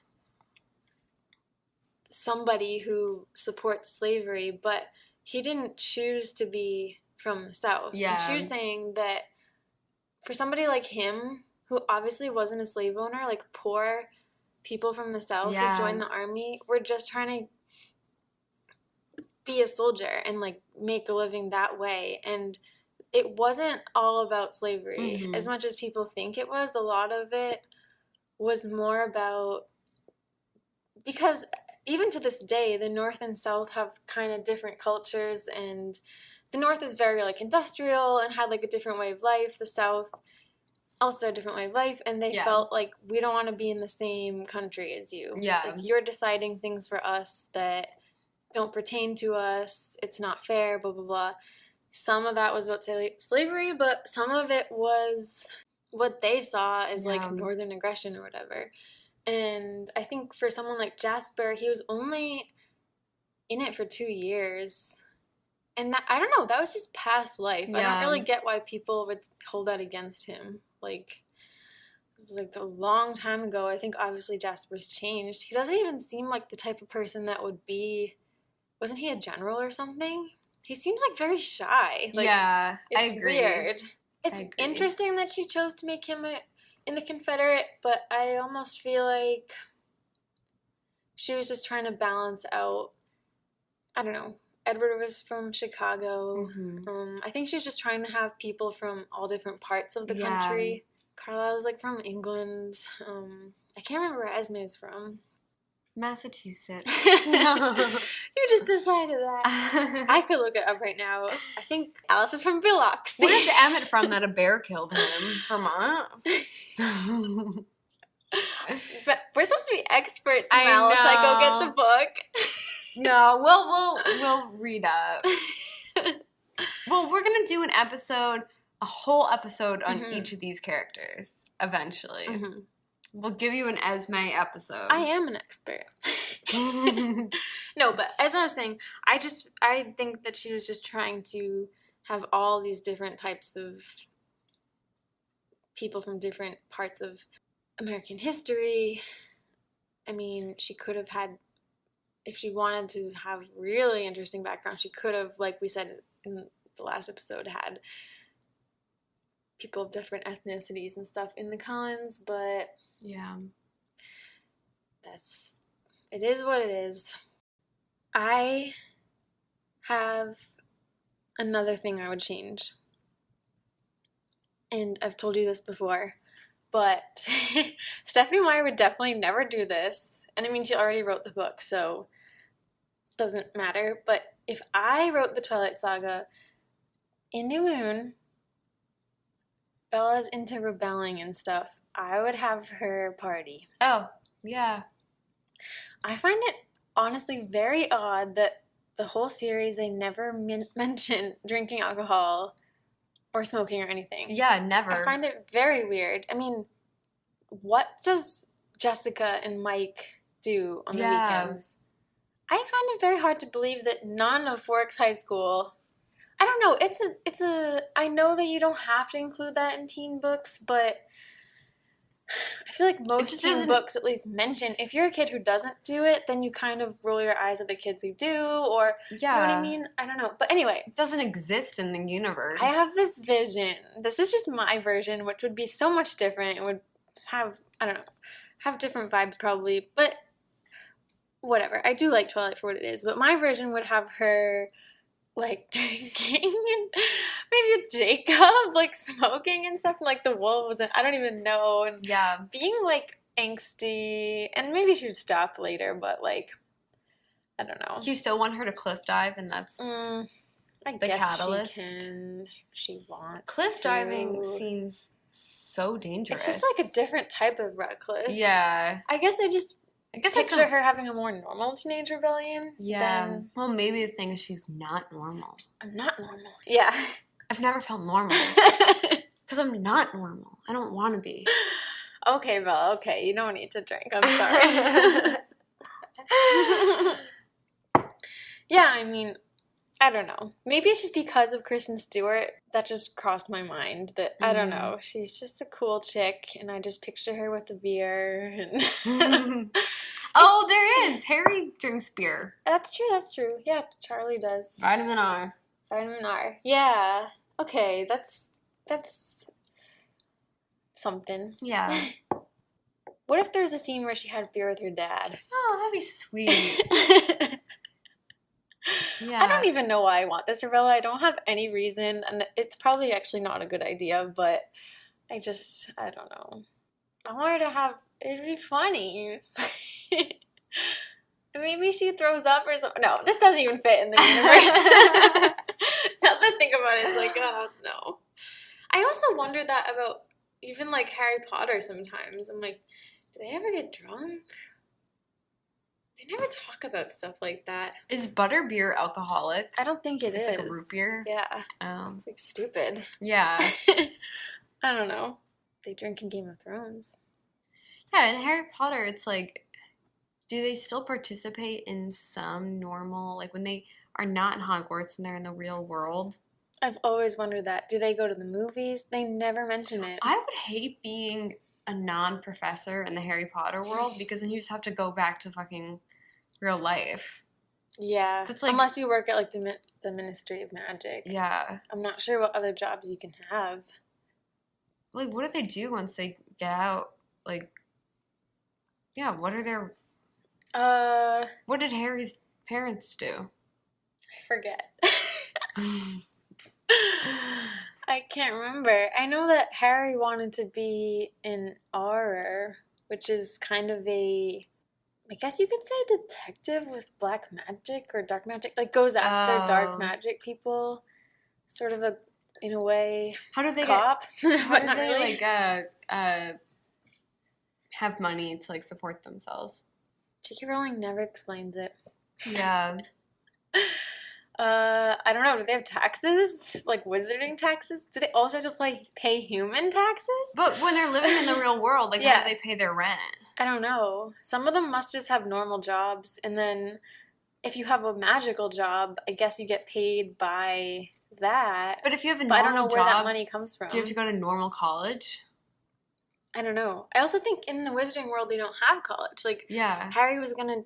somebody who supports slavery, but he didn't choose to be from the South. Yeah. And she was saying that for somebody like him, who obviously wasn't a slave owner, like poor people from the South Yeah. who joined the army, were just trying to be a soldier and like make a living that way. And it wasn't all about slavery. Mhm. As much as people think it was, a lot of it was more about, because even to this day, the North and South have kind of different cultures, and the North is very like industrial and had like a different way of life. The South also a different way of life, and they Yeah. felt like we don't want to be in the same country as you. Yeah. Like you're deciding things for us that don't pertain to us. It's not fair, blah, blah, blah. Some of that was about slavery, but some of it was what they saw as like Yeah. northern aggression or whatever. And I think for someone like Jasper, he was only in it for 2 years. And that, I don't know, that was his past life. I Yeah. don't really get why people would hold that against him. Like, it was like a long time ago. I think obviously Jasper's changed. He doesn't even seem like the type of person that would be, wasn't he a general or something? He seems like very shy. Like, yeah, I it's agree. weird. It's agree. interesting that she chose to make him in the Confederate, but I almost feel like she was just trying to balance out, I don't know, Edward was from Chicago. Mhm. I think she was just trying to have people from all different parts of the Yeah. country. Carlisle was like from England. I can't remember where Esme's from. Massachusetts. You just decided that. I could look it up right now. I think Alice is from Biloxi. Where's Emmett from that a bear killed him? Vermont? But we're supposed to be experts, I Mel. Should I go know. get the book? No, we'll read up. Well, we're gonna do a whole episode on Mhm. each of these characters eventually. Mhm. We'll give you an Esme episode. I am an expert. No, but as I was saying, I think that she was just trying to have all these different types of people from different parts of American history. I mean, she could have had, if she wanted to have really interesting background, she could have, like we said in the last episode, had people of different ethnicities and stuff in the Collins, but Yeah. it is what it is. I have another thing I would change, and I've told you this before, but Stephanie Meyer would definitely never do this. And I mean, she already wrote the book, so it doesn't matter. But if I wrote the Twilight Saga in New Moon, Bella's into rebelling and stuff, I would have her party. Oh, yeah. I find it honestly very odd that the whole series they never mention drinking alcohol or smoking or anything. Yeah, never. I find it very weird. I mean, what does Jessica and Mike do on the weekends? I find it very hard to believe that none of Forks High School. I don't know. It's a. I know that you don't have to include that in teen books, but I feel like most teen books at least mention if you're a kid who doesn't do it, then you kind of roll your eyes at the kids who do, or you know what I mean? I don't know. But anyway. It doesn't exist in the universe. I have this vision. This is just my version, which would be so much different and would have, I don't know, have different vibes probably, but whatever. I do like Twilight for what it is, but my version would have her like drinking and maybe with Jacob, like smoking and stuff, and like the wolves, and I don't even know, and being like angsty, and maybe she would stop later, but like I don't know. Do you still want her to cliff dive, and that's I the guess catalyst? She can if she wants. Cliff diving seems so dangerous. It's just like a different type of reckless. Yeah. I guess I picture that's her having a more normal teenage rebellion. Yeah. Well, maybe the thing is she's not normal. I'm not normal. Yeah. I've never felt normal. Because I'm not normal. I don't want to be. Okay, Bella. Okay, you don't need to drink. I'm sorry. Yeah, I mean, I don't know. Maybe it's just because of Kristen Stewart that just crossed my mind that, I don't know, she's just a cool chick, and I just picture her with a beer. And oh, there is! Harry drinks beer. That's true. Yeah, Charlie does. Vitamin R. Vitamin R. Yeah. Okay, that's something. Yeah. What if there's a scene where she had beer with her dad? Oh, that'd be sweet. Yeah. I don't even know why I want this for Bella. I don't have any reason, and it's probably actually not a good idea, but I don't know. I want her to have, it'd be funny. Maybe she throws up or something. No, this doesn't even fit in the universe. Now that I think about it, it's like, oh, no. I also wonder that about even, like, Harry Potter sometimes. I'm like, do they ever get drunk? They never talk about stuff like that. Is butterbeer alcoholic? I don't think it's like a root beer? Yeah. It's like stupid. Yeah. I don't know. They drink in Game of Thrones. Yeah, in Harry Potter, it's like, do they still participate in some normal, like when they are not in Hogwarts and they're in the real world? I've always wondered that. Do they go to the movies? They never mention it. I would hate being a non-professor in the Harry Potter world because then you just have to go back to fucking real life. Yeah. That's like, unless you work at like the Ministry of Magic. Yeah. I'm not sure what other jobs you can have. Like, what do they do once they get out? Like, yeah, what are their... What did Harry's parents do? I forget. I can't remember. I know that Harry wanted to be an Auror, which is kind of a, I guess you could say detective with black magic or dark magic. Like, goes after dark magic people. Sort of a, in a way, how do they cop. How do not they, really. like, have money to, like, support themselves? J.K. Rowling never explains it. Yeah. I don't know. Do they have taxes? Like wizarding taxes? Do they also have to pay human taxes? But when they're living in the real world, like, how do they pay their rent? I don't know. Some of them must just have normal jobs, and then if you have a magical job, I guess you get paid by that. But if you have a but normal I don't know job, where that money comes from. do you have to go to normal college? I don't know. I also think in the wizarding world they don't have college. Like, Yeah. Harry was gonna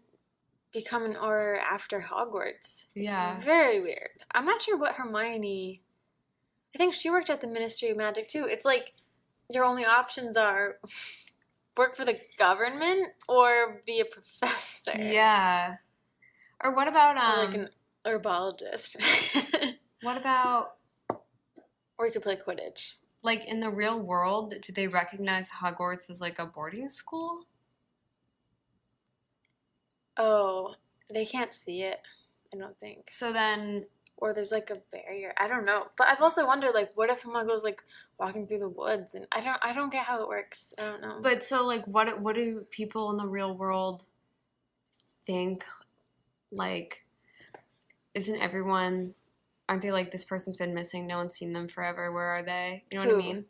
become an Auror after Hogwarts. Yeah. It's very weird. I'm not sure what Hermione... I think she worked at the Ministry of Magic too. It's like your only options are work for the government or be a professor. Yeah. Or what about Or like an herbologist. What about, Or you could play Quidditch. like, in the real world, do they recognize Hogwarts as, like, a boarding school? Oh, they can't see it, I don't think. So then, Or there's like a barrier. I don't know. But I've also wondered, like, what if a muggle's like walking through the woods, and I don't get how it works. I don't know. but so, like, what do people in the real world think? Like, isn't everyone, aren't they like, this person's been missing, no one's seen them forever, where are they? You know what I Who? mean?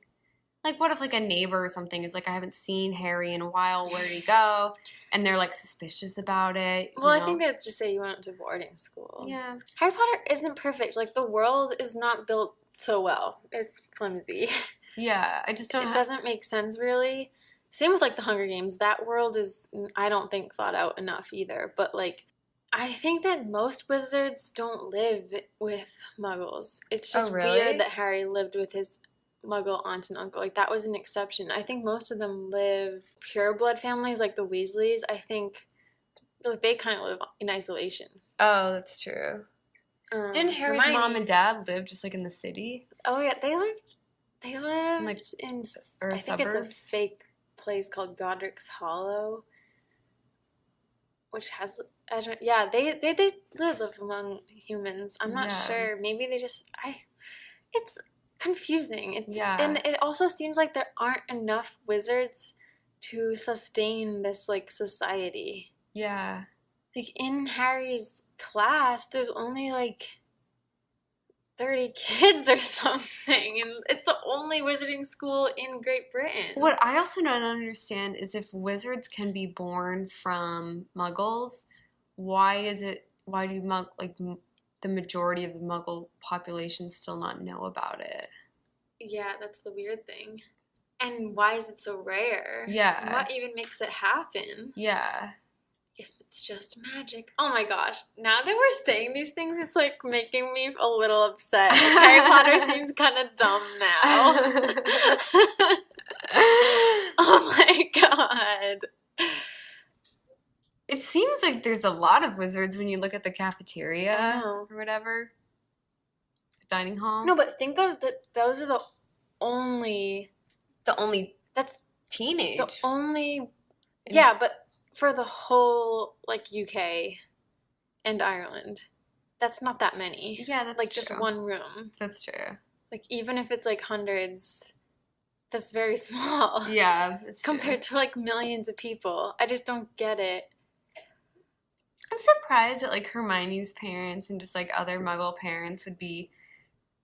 Like, what if, like, a neighbor or something is like, I haven't seen Harry in a while, where'd he go? And they're, like, suspicious about it. Well, you I think know? they'd just say you went to boarding school. Yeah. Harry Potter isn't perfect. Like, the world is not built so well. It's flimsy. Yeah, I just don't It doesn't make sense, really. Same with, like, the Hunger Games. That world is, I don't think, thought out enough either. But, like, I think that most wizards don't live with muggles. It's just really? weird that Harry lived with his muggle aunt and uncle. Like, that was an exception. I think most of them live pureblood families, like the Weasleys. I think, like, they kind of live in isolation. Oh, that's true. Didn't Harry's Hermione- mom and dad live just, like, in the city? Oh, yeah, they lived Like, in, or I think it's a suburbs? fake place called Godric's Hollow, which has, I don't, yeah, they live among humans. I'm not Yeah. sure. Maybe they just, it's confusing. Yeah. And it also seems like there aren't enough wizards to sustain this, like, society. Yeah. Like, in Harry's class, there's only, like, 30 kids or something, and it's the only wizarding school in Great Britain. What I also don't understand is if wizards can be born from muggles, why do the majority of the muggle population still not know about it? Yeah, that's the weird thing. And why is it so rare? Yeah. What even makes it happen? Yeah. Guess it's just magic. Oh my gosh. Now that we're saying these things, it's like making me a little upset. Harry Potter seems kind of dumb now. Oh my god. It seems like there's a lot of wizards when you look at the cafeteria I know. or whatever. The dining hall. No, but think of those are the only that's teenage. the only yeah, but for the whole, like, UK and Ireland, that's not that many. Yeah, that's like true. just one room. That's true. Like, even if it's like hundreds, that's very small. Yeah, that's true. Compared to like millions of people. I just don't get it. I'm surprised that, like, Hermione's parents and just, like, other Muggle parents would be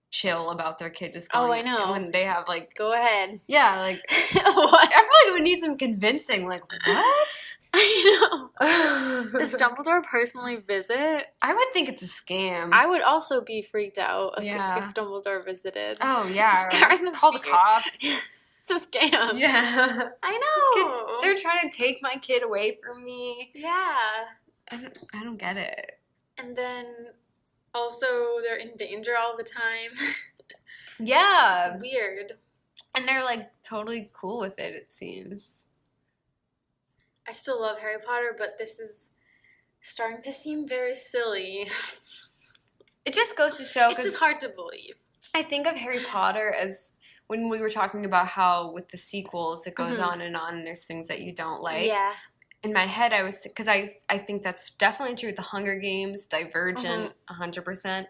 chill about their kid just going. Oh, I know. When they have, like, Go ahead. yeah, like, What? I feel like it would need some convincing. Like, what? I know. Does Dumbledore personally visit? I would think it's a scam. I would also be freaked out Yeah. if Dumbledore visited. Oh yeah, Scaring the call the baby. cops. It's a scam. Yeah, I These kids, know. they're trying to take my kid away from me. Yeah. I don't get it. And then also they're in danger all the time. Yeah, It's weird. and they're like totally cool with it. It seems. I still love Harry Potter, but this is starting to seem very silly. It just goes to show. It's 'cause just hard to believe. I think of Harry Potter as when we were talking about how with the sequels it goes Mhm. on, and there's things that you don't like. Yeah. In my head, I was because I think that's definitely true with the Hunger Games, Divergent, 100%.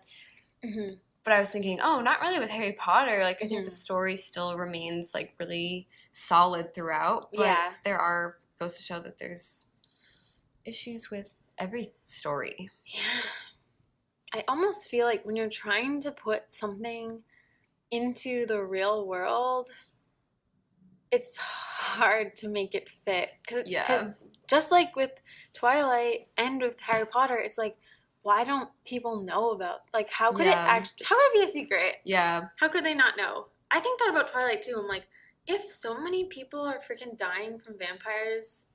Mm-hmm. But I was thinking, oh, not really with Harry Potter. Like, I think Mhm. the story still remains, like, really solid throughout. But Yeah. there are, goes to show that there's issues with every story. Yeah. I almost feel like when you're trying to put something into the real world, it's hard to make it fit. Because just like with Twilight and with Harry Potter, it's like, why don't people know about, like, how could Yeah. how could it be a secret? Yeah. How could they not know? I think that about Twilight too. I'm like, if so many people are freaking dying from vampires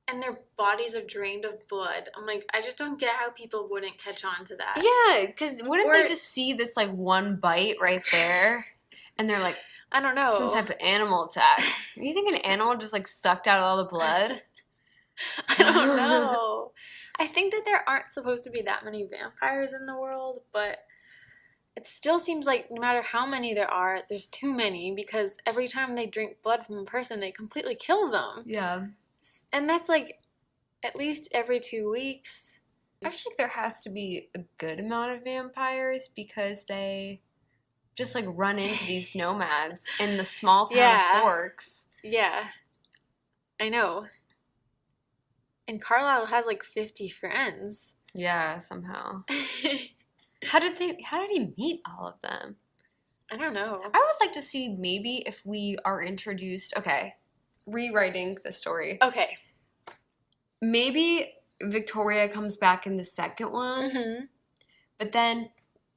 and their bodies are drained of blood, I'm like, I just don't get how people wouldn't catch on to that. Yeah, because wouldn't Or- they just see this, like, one bite right there? And they're like, I don't know. some type of animal attack. You think an animal just, like, sucked out all the blood? I don't know. I think that there aren't supposed to be that many vampires in the world, but it still seems like no matter how many there are, there's too many because every time they drink blood from a person, they completely kill them. Yeah. And that's like at least every 2 weeks. I think there has to be a good amount of vampires because they just like run into these nomads in the small town of Forks. Yeah. I know. And Carlisle has like 50 friends. Yeah, somehow. How did he meet all of them? I don't know. I would like to see maybe if we are introduced. Okay, rewriting the story. Okay. Maybe Victoria comes back in the second one, Mm-hmm. but then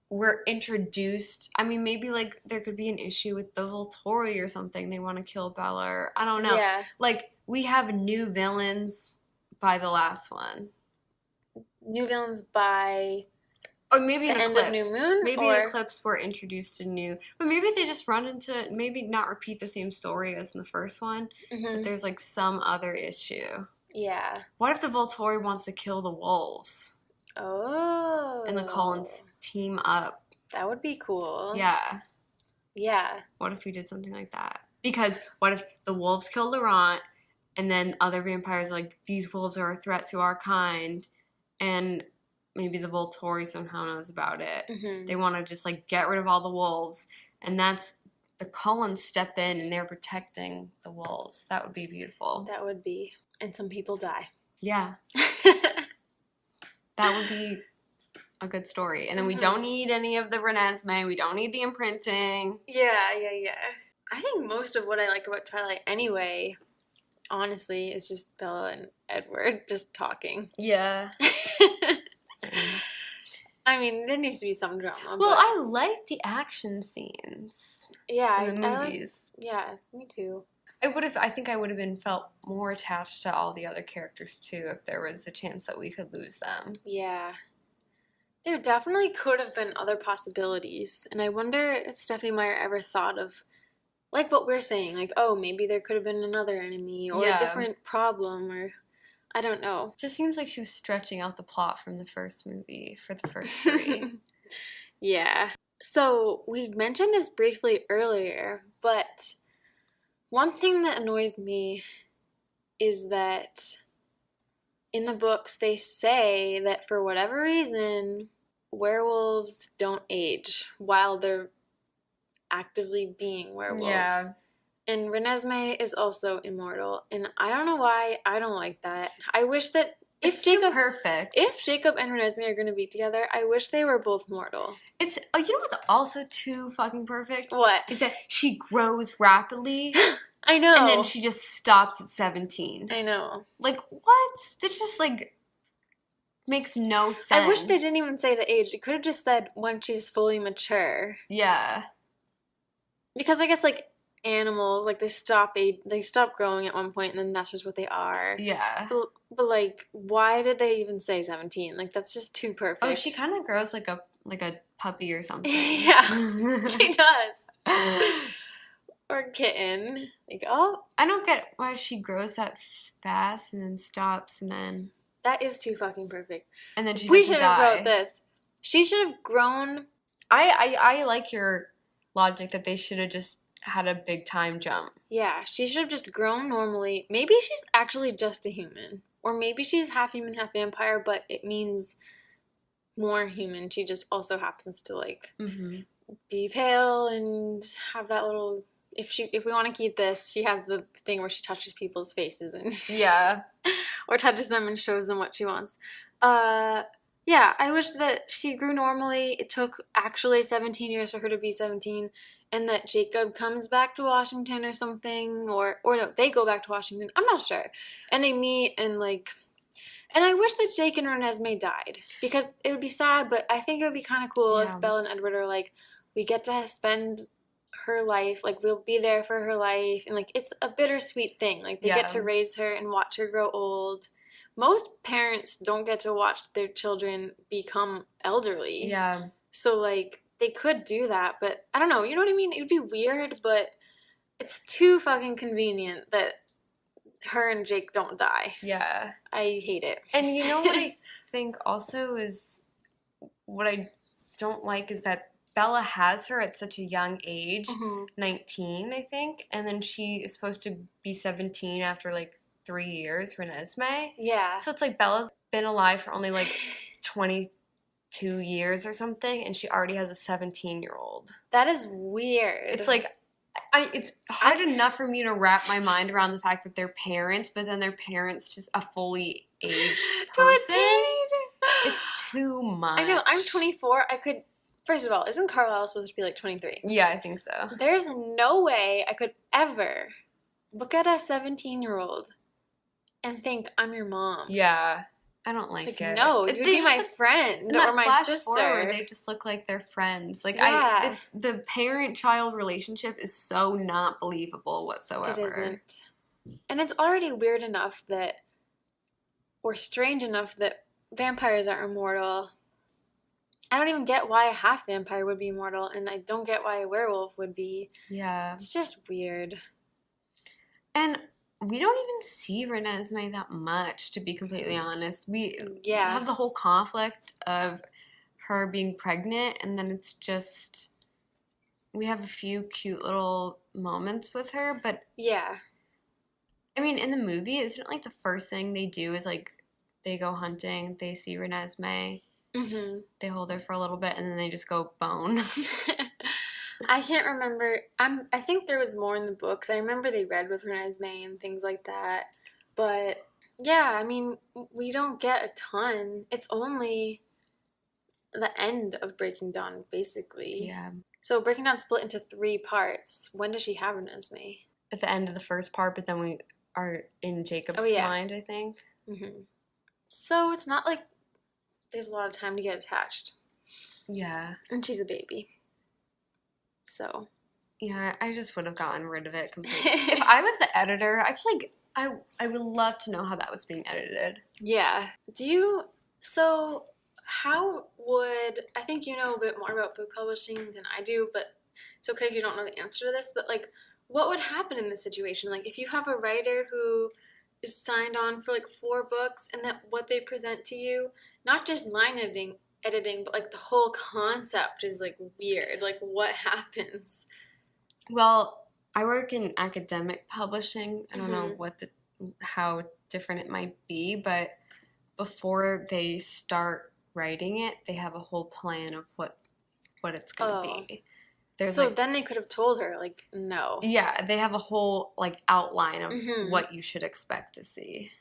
we're introduced. I mean, maybe like there could be an issue with the Volturi or something. They want to kill Bella, or I don't know. Yeah. Like we have new villains by the last one. New villains by Or maybe the in end Eclipse. of New Moon? Maybe or... in Eclipse we're introduced to new. But maybe they just run into, maybe not repeat the same story as in the first one, but there's like some other issue. Yeah. What if the Volturi wants to kill the wolves? Oh. And the Collins team up? That would be cool. Yeah. Yeah. What if we did something like that? Because what if the wolves kill Laurent, and then other vampires are like, these wolves are a threat to our kind, and maybe the Volturi somehow knows about it. Mm-hmm. They want to just like get rid of all the wolves, and that's the Cullens step in and they're protecting the wolves. That would be beautiful. That would be. And some people die. Yeah, that would be a good story. And then we don't need any of the Renesmee. We don't need the imprinting. Yeah. I think most of what I like about Twilight anyway, honestly, is just Bella and Edward just talking. Yeah. I mean, there needs to be some drama. Well, but I like the action scenes yeah, in the I like, movies. yeah, me too. I think I would have been felt more attached to all the other characters too if there was a chance that we could lose them. Yeah. There definitely could have been other possibilities. And I wonder if Stephanie Meyer ever thought of, like what we're saying, like, oh, maybe there could have been another enemy or a different problem or I don't know. Just seems like she was stretching out the plot from the first movie for the first three. Yeah. So we mentioned this briefly earlier, but one thing that annoys me is that in the books they say that for whatever reason, werewolves don't age while they're actively being werewolves. Yeah. And Renesmee is also immortal, and I don't know why I don't like that. I wish that It's too perfect. if Jacob and Renesmee are going to be together, I wish they were both mortal. It's you know what's also too fucking perfect? What? Is that she grows rapidly I know. and then she just stops at 17. I know. Like what? That just like makes no sense. I wish they didn't even say the age. It could have just said when she's fully mature. Yeah. Because I guess like animals, like they stop growing at one point and then that's just what they are. Yeah. But like, why did they even say 17? Like that's just too perfect. Oh, she kind of grows like a puppy or something. Yeah, she does. Or a kitten. Like, oh. I don't get why she grows that fast and then stops and then That is too fucking perfect. and then she We doesn't should have die. wrote this. She should have grown. I like your logic that they should have just had a big time jump. Yeah, she should have just grown normally. Maybe she's actually just a human. Or maybe she's half human, half vampire, but it means more human. She just also happens to like be pale and have that little. If we want to keep this, she has the thing where she touches people's faces and Yeah. or touches them and shows them what she wants. Yeah, I wish that she grew normally. It took actually 17 years for her to be 17, and that Jacob comes back to Washington or something, or no, they go back to Washington. I'm not sure. And they meet and like, and I wish that Jake and Renesmee died because it would be sad, but I think it would be kind of cool if Belle and Edward are like, we get to spend her life, like we'll be there for her life, and like it's a bittersweet thing. Like they get to raise her and watch her grow old. Most parents don't get to watch their children become elderly. Yeah. So like they could do that, but I don't know. You know what I mean? It would be weird, but it's too fucking convenient that her and Jake don't die. Yeah. I hate it. And you know what I think also is what I don't like is that Bella has her at such a young age, Mhm. 19, I think, and then she is supposed to be 17 after like 3 years for Renesmee. Yeah. So it's like Bella's been alive for only like 22 years or something, and she already has a 17-year-old. That is weird. It's like, it's hard enough for me to wrap my mind around the fact that they're parents, but then their parents just a fully aged To a person. teenager. It's too much. I know. I'm 24. I could. First of all, isn't Carlisle supposed to be like 23? Yeah, I think so. There's no way I could ever look at a 17-year-old and think I'm your mom. Yeah. I don't like Like, it. no, They you'd be just my look- friend in that or my flash sister. forward, they just look like they're friends. Like Yeah. it's the parent-child relationship is so not believable whatsoever. It isn't. And it's already weird enough that, or strange enough that vampires are immortal. I don't even get why a half vampire would be immortal, and I don't get why a werewolf would be. Yeah. It's just weird. And we don't even see Renesmee that much, to be completely honest. We Yeah. have the whole conflict of her being pregnant, and then it's just we have a few cute little moments with her, but Yeah. I mean, in the movie, isn't it like the first thing they do is like they go hunting, they see Renesmee, Mm-hmm. they hold her for a little bit, and then they just go bone. I can't remember. I think there was more in the books. I remember they read with Renesmee and things like that. But yeah, I mean, we don't get a ton. It's only the end of Breaking Dawn, basically. Yeah. So Breaking Dawn split into 3 parts. When does she have Renesmee? At the end of the first part, but then we are in Jacob's Oh, yeah. mind, I think. Mm-hmm. So it's not like there's a lot of time to get attached. Yeah. And she's a baby. So. Yeah, I just would have gotten rid of it completely. If I was the editor, I feel like I would love to know how that was being edited. Yeah. So how would, I think you know a bit more about book publishing than I do, but it's okay if you don't know the answer to this, but like, what would happen in this situation? Like, if you have a writer who is signed on for like 4 books and that what they present to you, not just line editing, but like the whole concept is like weird. Like, what happens? Well, I work in academic publishing. I don't know Mhm. how different it might be, but before they start writing it, they have a whole plan of what it's going to be. There's So like, then they could have told her, like, no. yeah, they have a whole like outline of Mhm. what you should expect to see.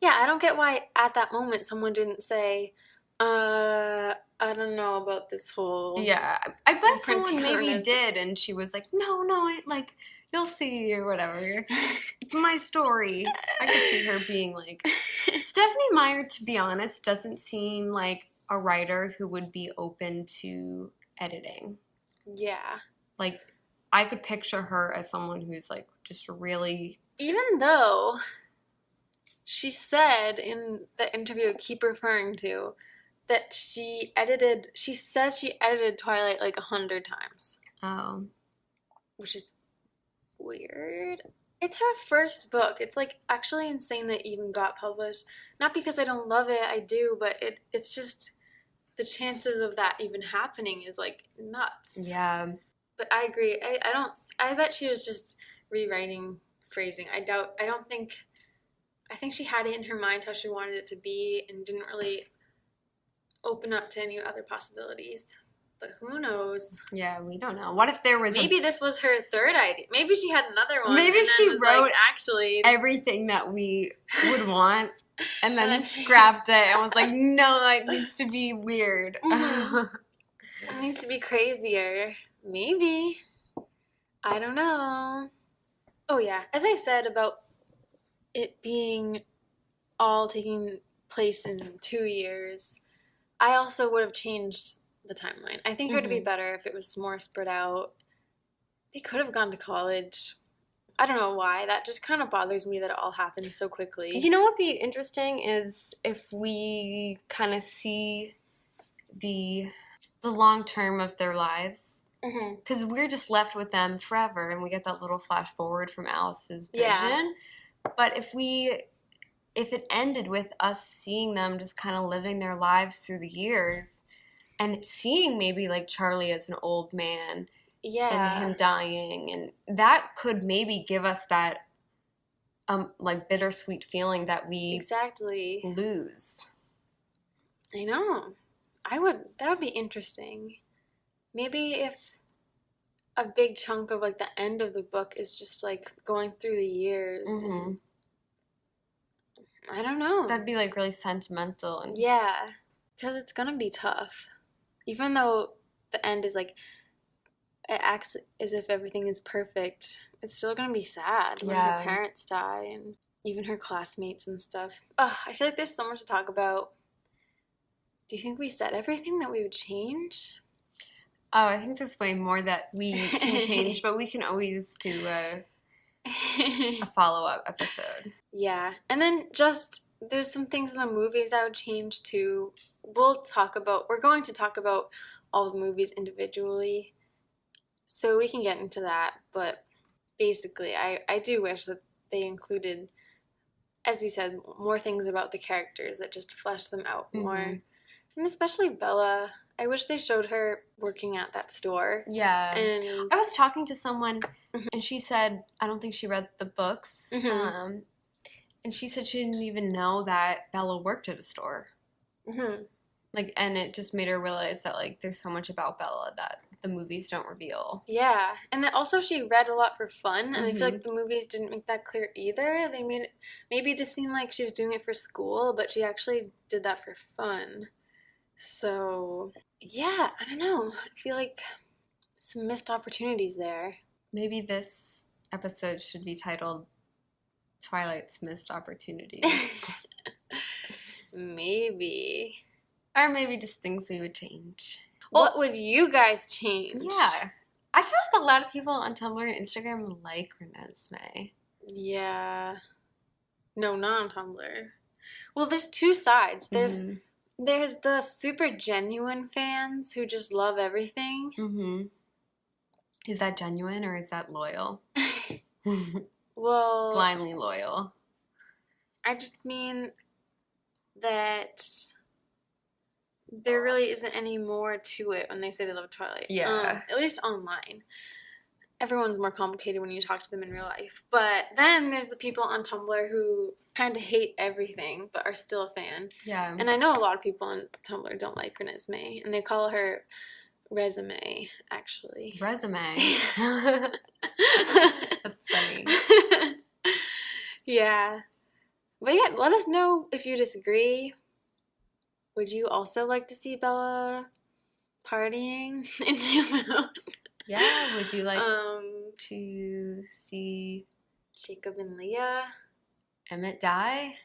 Yeah, I don't get why at that moment someone didn't say, I don't know about this whole... Yeah, I bet someone Printing maybe harness. did, and she was like, no, like, you'll see, or whatever. It's my story. I could see her being like... Stephanie Meyer, to be honest, doesn't seem like a writer who would be open to editing. Yeah. Like, I could picture her as someone who's, like, just really... Even though she said in the interview I keep referring to that she says she edited Twilight like 100 times, which is weird. It's her first book. It's like actually insane that it even got published. Not because I don't love it, I do, but it's just the chances of that even happening is like nuts. Yeah. But I agree. I bet she was just rewriting phrasing. I think she had it in her mind how she wanted it to be and didn't really open up to any other possibilities. But who knows? Yeah, we don't know. What if there was Maybe this was her third idea. Maybe she had another one. Maybe and then she was wrote like, actually everything that we would want and then scrapped it and was like, no, it needs to be weird. Mhm. It needs to be crazier. Maybe. I don't know. Oh yeah, as I said about it being all taking place in 2 years, I also would have changed the timeline. I think it would be better if it was more spread out. They could have gone to college. I don't know why. That just kind of bothers me that it all happened so quickly. You know what would be interesting is if we kind of see the long term of their lives. Because we're just left with them forever, and we get that little flash forward from Alice's vision. Yeah. But if it ended with us seeing them just kind of living their lives through the years, and seeing maybe like Charlie as an old man Yeah. and him dying, and that could maybe give us that like bittersweet feeling that we Exactly. lose. I know. That would be interesting. Maybe if a big chunk of like the end of the book is just like going through the years. And, I don't know. That'd be like really sentimental. And Yeah, because it's gonna be tough. Even though the end is like, it acts as if everything is perfect, it's still gonna be sad when her parents die and even her classmates and stuff. Ugh, I feel like there's so much to talk about. Do you think we said everything that we would change? Oh, I think there's way more that we can change, but we can always do a follow-up episode. Yeah, and then there's some things in the movies I would change too. We're going to talk about all the movies individually, so we can get into that, but basically I do wish that they included, as we said, more things about the characters that just flesh them out more. And especially Bella. I wish they showed her working at that store. Yeah. And I was talking to someone, and she said, I don't think she read the books, and she said she didn't even know that Bella worked at a store. Like, and it just made her realize that, like, there's so much about Bella that the movies don't reveal. Yeah. And then also she read a lot for fun, and I feel like the movies didn't make that clear either. They made it maybe to seem like she was doing it for school, but she actually did that for fun. So, yeah, I don't know. I feel like some missed opportunities there. Maybe this episode should be titled Twilight's Missed Opportunities. Maybe. Or maybe just things we would change. What would you guys change? Yeah. I feel like a lot of people on Tumblr and Instagram like Renesmee. Yeah. No, not on Tumblr. Well, there's two sides. There's the super genuine fans who just love everything. Is that genuine or is that loyal? Well, Blindly loyal. I just mean that there really isn't any more to it when they say they love Twilight. Yeah. At least online. Everyone's more complicated when you talk to them in real life. But then there's the people on Tumblr who kind of hate everything but are still a fan. Yeah. And I know a lot of people on Tumblr don't like Renesmee, and they call her Resume, actually. Resume. That's funny. Yeah. But yeah, let us know if you disagree. Would you also like to see Bella partying in New Yeah, would you like to see Jacob and Leah? Emmett die?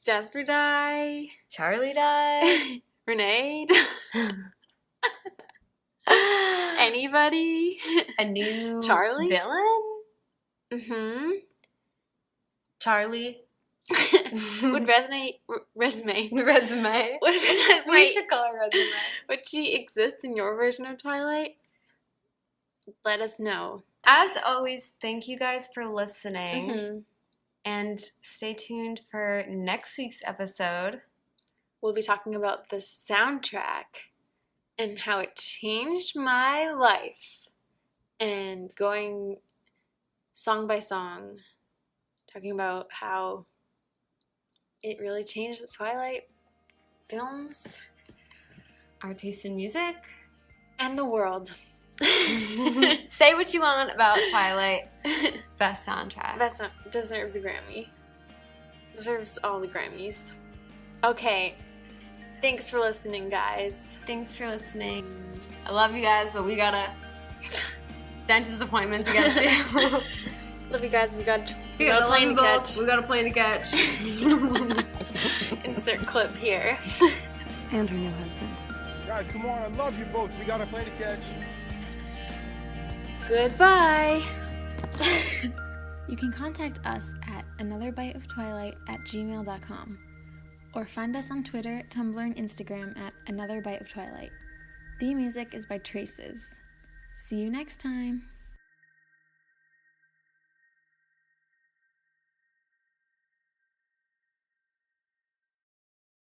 Jasper die? Charlie die? Renee? Anybody? A new Charlie? villain? Charlie? Would Resume? Resume. Would Resume? We should call her Resume. Would she exist in your version of Twilight? Let us know. As always, thank you guys for listening. And stay tuned for next week's episode. We'll be talking about the soundtrack and how it changed my life. And going song by song, talking about how it really changed the Twilight films. Our taste in music. And the world. Say what you want about Twilight. Best soundtrack. Deserves a Grammy. Deserves all the Grammys. Okay. Thanks for listening, guys. Thanks for listening. I love you guys, but we got a dentist appointment to get to. Love you guys. We got a plane to catch. We got a plane to catch. Insert clip here. And her new husband. Guys, come on, I love you both. We got a plane to catch. Goodbye. You can contact us at anotherbiteoftwilight@gmail.com or find us on Twitter, Tumblr, and Instagram at anotherbiteoftwilight. The music is by Traces. See you next time.